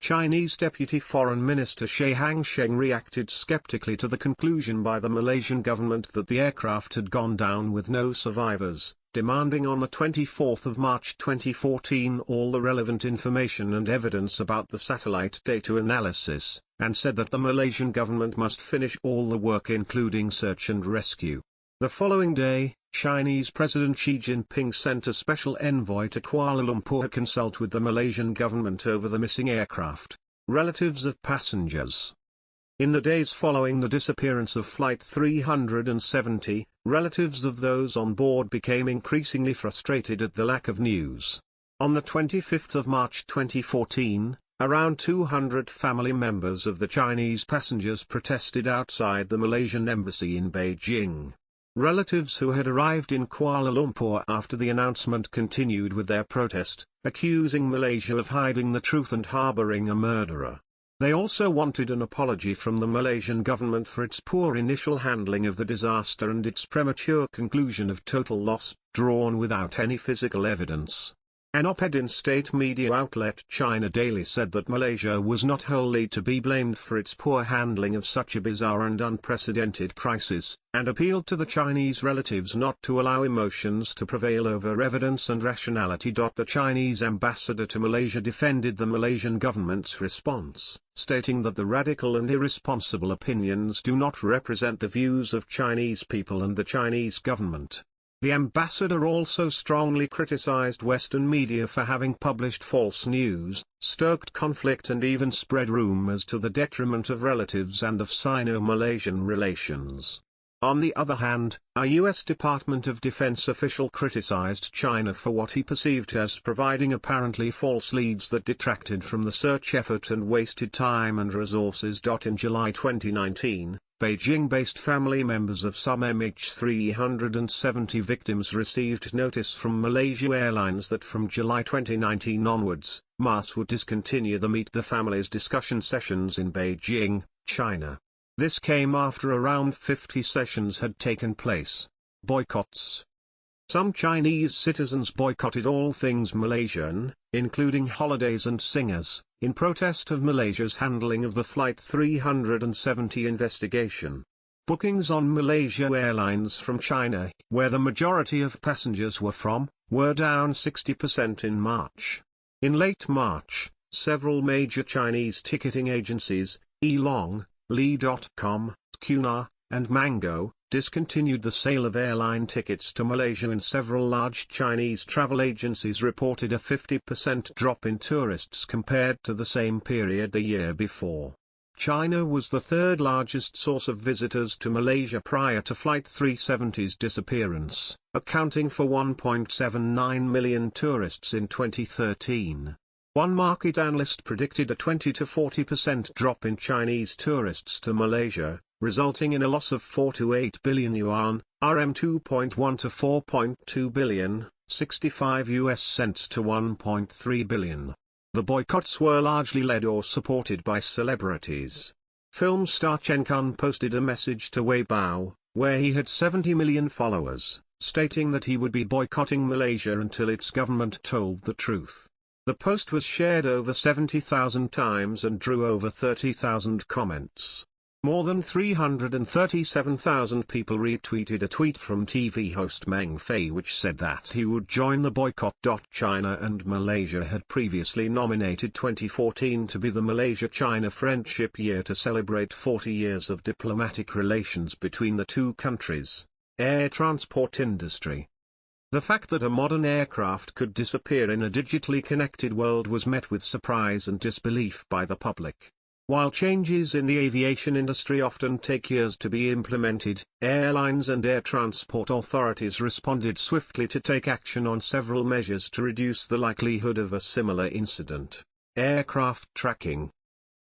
[SPEAKER 1] Chinese Deputy Foreign Minister Shi Hangsheng reacted skeptically to the conclusion by the Malaysian government that the aircraft had gone down with no survivors, demanding on the 24th of March 2014 all the relevant information and evidence about the satellite data analysis, and said that the Malaysian government must finish all the work including search and rescue. The following day, Chinese President Xi Jinping sent a special envoy to Kuala Lumpur to consult with the Malaysian government over the missing aircraft. Relatives of passengers. In the days following the disappearance of Flight 370, relatives of those on board became increasingly frustrated at the lack of news. On the 25th of March 2014, Around 200 family members of the Chinese passengers protested outside the Malaysian embassy in Beijing. Relatives who had arrived in Kuala Lumpur after the announcement continued with their protest, accusing Malaysia of hiding the truth and harboring a murderer. They also wanted an apology from the Malaysian government for its poor initial handling of the disaster and its premature conclusion of total loss, drawn without any physical evidence. An op-ed in state media outlet China Daily said that Malaysia was not wholly to be blamed for its poor handling of such a bizarre and unprecedented crisis, and appealed to the Chinese relatives not to allow emotions to prevail over evidence and rationality. The Chinese ambassador to Malaysia defended the Malaysian government's response, stating that the radical and irresponsible opinions do not represent the views of Chinese people and the Chinese government. The ambassador also strongly criticized Western media for having published false news, stoked conflict and even spread rumors to the detriment of relatives and of Sino-Malaysian relations. On the other hand, a U.S. Department of Defense official criticized China for what he perceived as providing apparently false leads that detracted from the search effort and wasted time and resources. In July 2019, Beijing-based family members of some MH370 victims received notice from Malaysia Airlines that from July 2019 onwards, MAS would discontinue the Meet the Families discussion sessions in Beijing, China. This came after around 50 sessions had taken place. Boycotts. Some Chinese citizens boycotted all things Malaysian, including holidays and singers, in protest of Malaysia's handling of the Flight 370 investigation. Bookings on Malaysia Airlines from China, where the majority of passengers were from, were down 60% in March. In late March, several major Chinese ticketing agencies, Elong, Lee.com, Qunar, and Mango, discontinued the sale of airline tickets to Malaysia, and several large Chinese travel agencies reported a 50% drop in tourists compared to the same period the year before. China was the third largest source of visitors to Malaysia prior to Flight 370's disappearance, accounting for 1.79 million tourists in 2013. One market analyst predicted a 20 to 40% drop in Chinese tourists to Malaysia, resulting in a loss of 4 to 8 billion yuan, RM 2.1 to 4.2 billion, 65 US cents to 1.3 billion. The boycotts were largely led or supported by celebrities. Film star Chen Kun posted a message to Weibo, where he had 70 million followers, stating that he would be boycotting Malaysia until its government told the truth. The post was shared over 70,000 times and drew over 30,000 comments. More than 337,000 people retweeted a tweet from TV host Meng Fei which said that he would join the boycott. China and Malaysia had previously nominated 2014 to be the Malaysia-China Friendship Year to celebrate 40 years of diplomatic relations between the two countries. Air transport industry. The fact that a modern aircraft could disappear in a digitally connected world was met with surprise and disbelief by the public. While changes in the aviation industry often take years to be implemented, airlines and air transport authorities responded swiftly to take action on several measures to reduce the likelihood of a similar incident. Aircraft tracking.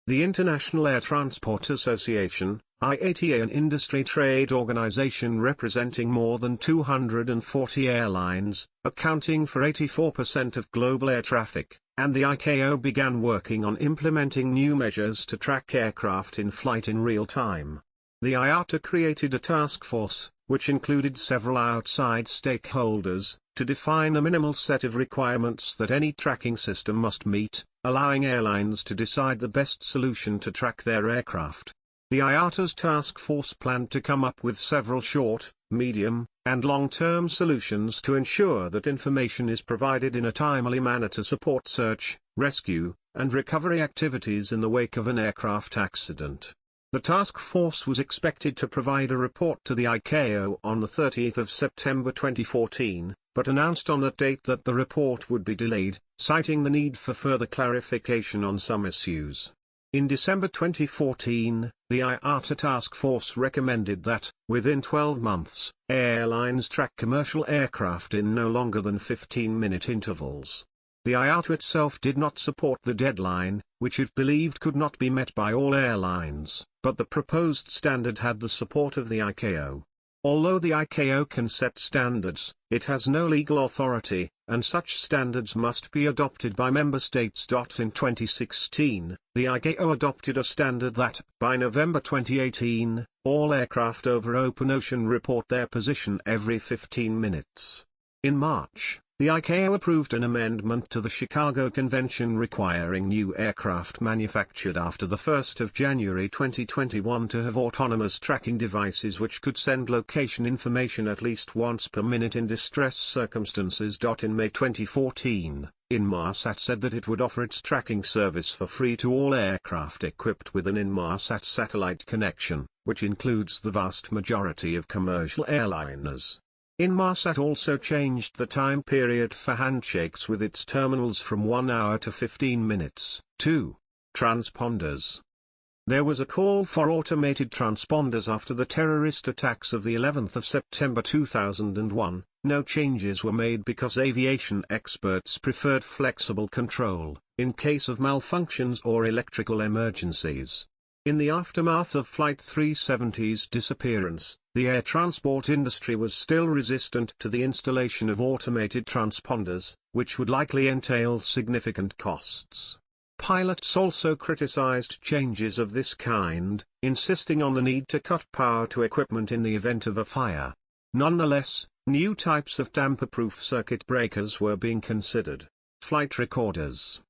[SPEAKER 1] The International Air Transport Association, IATA, an industry trade organization representing more than 240 airlines, accounting for 84% of global air traffic, and the ICAO began working on implementing new measures to track aircraft in flight in real time. The IATA created a task force, which included several outside stakeholders, to define a minimal set of requirements that any tracking system must meet, allowing airlines to decide the best solution to track their aircraft. The IATA's task force planned to come up with several short, medium, and long-term solutions to ensure that information is provided in a timely manner to support search, rescue, and recovery activities in the wake of an aircraft accident. The task force was expected to provide a report to the ICAO on the 30th of September 2014, but announced on that date that the report would be delayed, citing the need for further clarification on some issues. In December 2014, the IATA task force recommended that, within 12 months, airlines track commercial aircraft in no longer than 15-minute intervals. The IATA itself did not support the deadline, which it believed could not be met by all airlines, but the proposed standard had the support of the ICAO. Although the ICAO can set standards, it has no legal authority, and such standards must be adopted by member states. In 2016, the ICAO adopted a standard that, by November 2018, all aircraft over open ocean report their position every 15 minutes. In March, the ICAO approved an amendment to the Chicago Convention requiring new aircraft manufactured after the 1st of January 2021 to have autonomous tracking devices which could send location information at least once per minute in distress circumstances. In May 2014, Inmarsat said that it would offer its tracking service for free to all aircraft equipped with an Inmarsat satellite connection, which includes the vast majority of commercial airliners. Inmarsat also changed the time period for handshakes with its terminals from 1 hour to 15 minutes. 2. Transponders. There was a call for automated transponders after the terrorist attacks of the 11th of September 2001. No changes were made because aviation experts preferred flexible control, in case of malfunctions or electrical emergencies. In the aftermath of Flight 370's disappearance, the air transport industry was still resistant to the installation of automated transponders, which would likely entail significant costs. Pilots also criticized changes of this kind, insisting on the need to cut power to equipment in the event of a fire. Nonetheless, new types of tamper-proof circuit breakers were being considered. Flight recorders.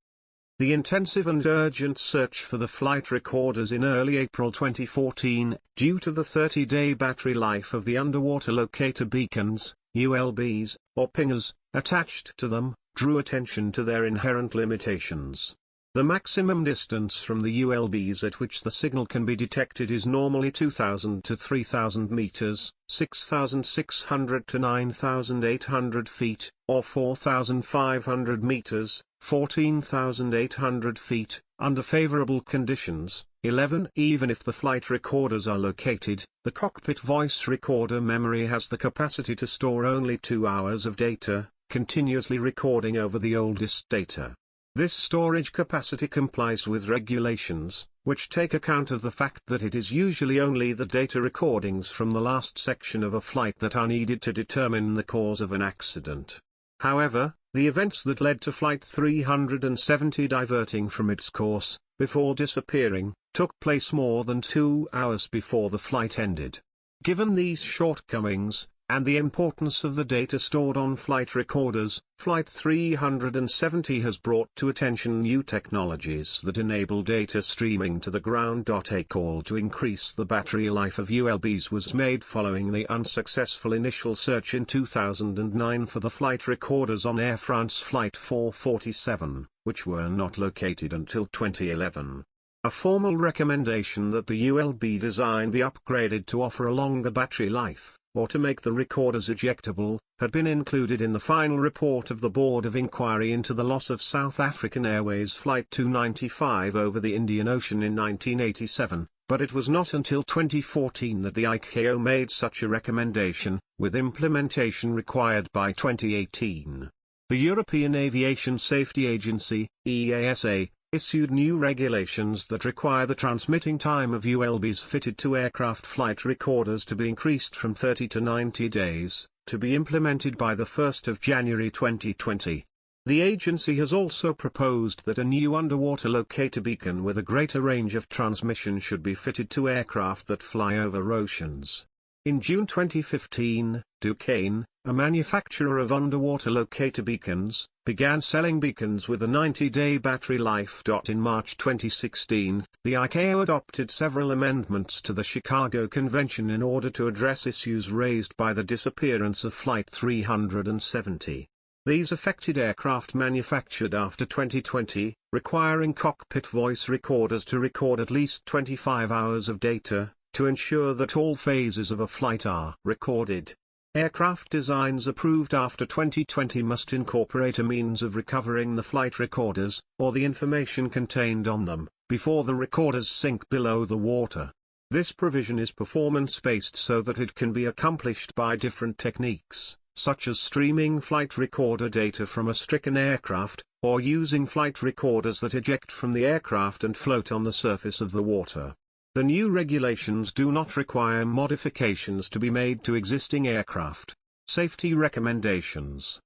[SPEAKER 1] The intensive and urgent search for the flight recorders in early April 2014, due to the 30-day battery life of the underwater locator beacons, ULBs, or pingers, attached to them, drew attention to their inherent limitations. The maximum distance from the ULBs at which the signal can be detected is normally 2,000 to 3,000 meters, 6,600 to 9,800 feet, or 4,500 meters, 14,800 feet, under favorable conditions. 11. Even if the flight recorders are located, the cockpit voice recorder memory has the capacity to store only 2 hours of data, continuously recording over the oldest data. This storage capacity complies with regulations, which take account of the fact that it is usually only the data recordings from the last section of a flight that are needed to determine the cause of an accident. However, the events that led to Flight 370 diverting from its course, before disappearing, took place more than 2 hours before the flight ended. Given these shortcomings, and the importance of the data stored on flight recorders, Flight 370 has brought to attention new technologies that enable data streaming to the ground. A call to increase the battery life of ULBs was made following the unsuccessful initial search in 2009 for the flight recorders on Air France Flight 447, which were not located until 2011. A formal recommendation that the ULB design be upgraded to offer a longer battery life, or to make the recorders ejectable, had been included in the final report of the Board of Inquiry into the loss of South African Airways Flight 295 over the Indian Ocean in 1987, but it was not until 2014 that the ICAO made such a recommendation, with implementation required by 2018. The European Aviation Safety Agency, EASA, issued new regulations that require the transmitting time of ULBs fitted to aircraft flight recorders to be increased from 30 to 90 days, to be implemented by the 1st of January 2020. The agency has also proposed that a new underwater locator beacon with a greater range of transmission should be fitted to aircraft that fly over oceans. In June 2015, Duquesne, a manufacturer of underwater locator beacons, began selling beacons with a 90-day battery life. In March 2016, the ICAO adopted several amendments to the Chicago Convention in order to address issues raised by the disappearance of Flight 370. These affected aircraft manufactured after 2020, requiring cockpit voice recorders to record at least 25 hours of data, to ensure that all phases of a flight are recorded. Aircraft designs approved after 2020 must incorporate a means of recovering the flight recorders, or the information contained on them, before the recorders sink below the water. This provision is performance-based so that it can be accomplished by different techniques, such as streaming flight recorder data from a stricken aircraft, or using flight recorders that eject from the aircraft and float on the surface of the water. The new regulations do not require modifications to be made to existing aircraft. Safety recommendations.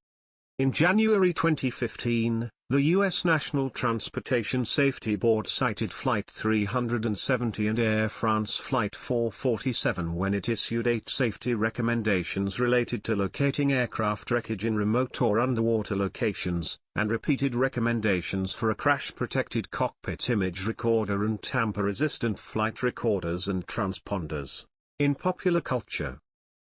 [SPEAKER 1] In January 2015, the U.S. National Transportation Safety Board cited Flight 370 and Air France Flight 447 when it issued 8 safety recommendations related to locating aircraft wreckage in remote or underwater locations, and repeated recommendations for a crash-protected cockpit image recorder and tamper-resistant flight recorders and transponders. In popular culture,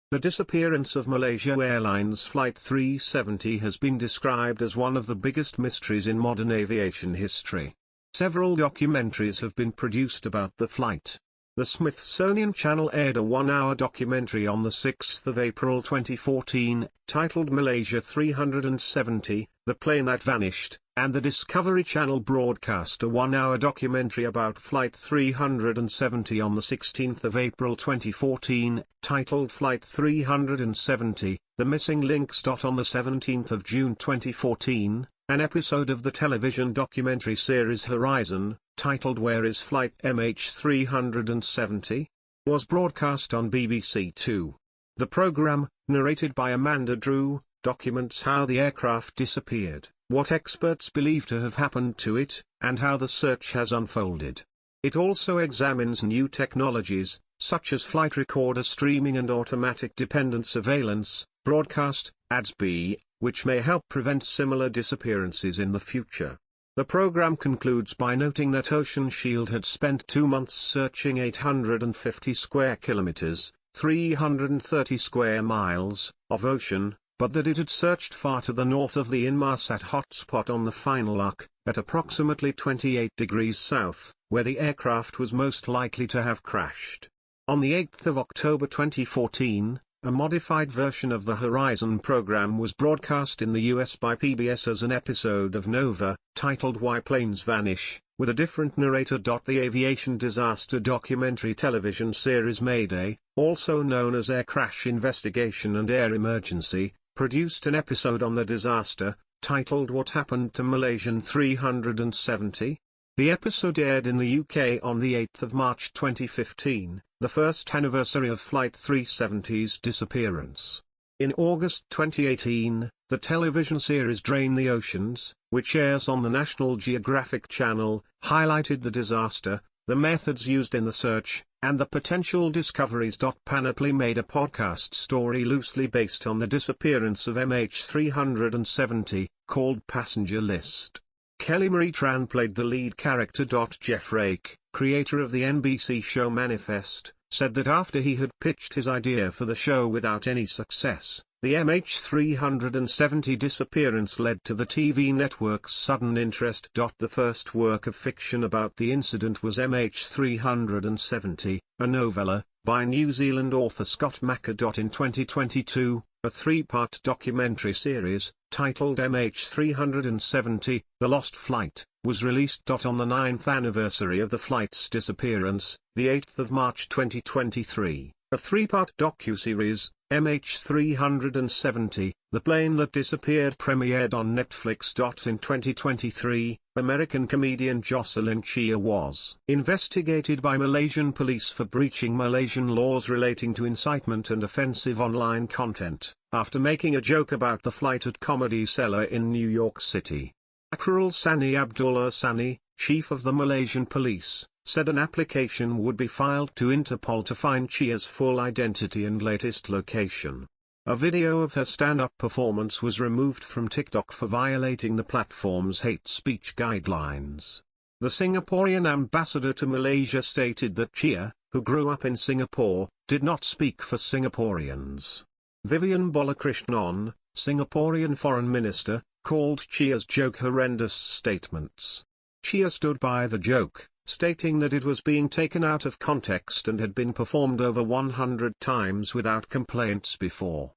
[SPEAKER 1] the disappearance of Malaysia Airlines Flight 370 has been described as one of the biggest mysteries in modern aviation history. Several documentaries have been produced about the flight. The Smithsonian Channel aired a 1-hour documentary on the 6th of April 2014, titled Malaysia 370, The Plane That Vanished, and the Discovery Channel broadcast a 1-hour documentary about Flight 370 on the 16th of April 2014, titled Flight 370, The Missing Links. On the 17th of June 2014, an episode of the television documentary series Horizon, titled Where is Flight MH370? Was broadcast on BBC Two. The program, narrated by Amanda Drew, documents how the aircraft disappeared, what experts believe to have happened to it, and how the search has unfolded. It also examines new technologies, such as flight recorder streaming and automatic dependent surveillance, broadcast, ADS-B, which may help prevent similar disappearances in the future. The program concludes by noting that Ocean Shield had spent 2 months searching 850 square kilometers, 330 square miles, of ocean, but that it had searched far to the north of the Inmarsat hotspot on the final arc, at approximately 28 degrees south, where the aircraft was most likely to have crashed. On the 8th of October 2014, a modified version of the Horizon program was broadcast in the US by PBS as an episode of Nova, titled Why Planes Vanish, with a different narrator. The aviation disaster documentary television series Mayday, also known as Air Crash Investigation and Air Emergency, produced an episode on the disaster, titled What Happened to Malaysian 370? The episode aired in the UK on the 8th of March 2015, the first anniversary of Flight 370's disappearance. In August 2018, the television series Drain the Oceans, which airs on the National Geographic Channel, highlighted the disaster, the methods used in the search, and the potential discoveries. Panoply made a podcast story loosely based on the disappearance of MH370, called Passenger List. Kelly Marie Tran played the lead character. Jeff Rake, creator of the NBC show Manifest, said that after he had pitched his idea for the show without any success, the MH370 disappearance led to the TV network's sudden interest. The first work of fiction about the incident was MH370, a novella, by New Zealand author Scott Macker. In 2022, a 3-part documentary series, titled MH370, The Lost Flight, was released. On the 9th anniversary of the flight's disappearance, the 8th of March 2023, a 3-part docuseries, MH370, The Plane That Disappeared, premiered on Netflix. In 2023, American comedian Jocelyn Chia was investigated by Malaysian police for breaching Malaysian laws relating to incitement and offensive online content, after making a joke about the flight at Comedy Cellar in New York City. Akrul Sani Abdullah Sani, chief of the Malaysian police, said an application would be filed to Interpol to find Chia's full identity and latest location. A video of her stand-up performance was removed from TikTok for violating the platform's hate speech guidelines. The Singaporean ambassador to Malaysia stated that Chia, who grew up in Singapore, did not speak for Singaporeans. Vivian Balakrishnan, Singaporean foreign minister, called Chia's joke horrendous statements. Chia stood by the joke, stating that it was being taken out of context and had been performed over 100 times without complaints before.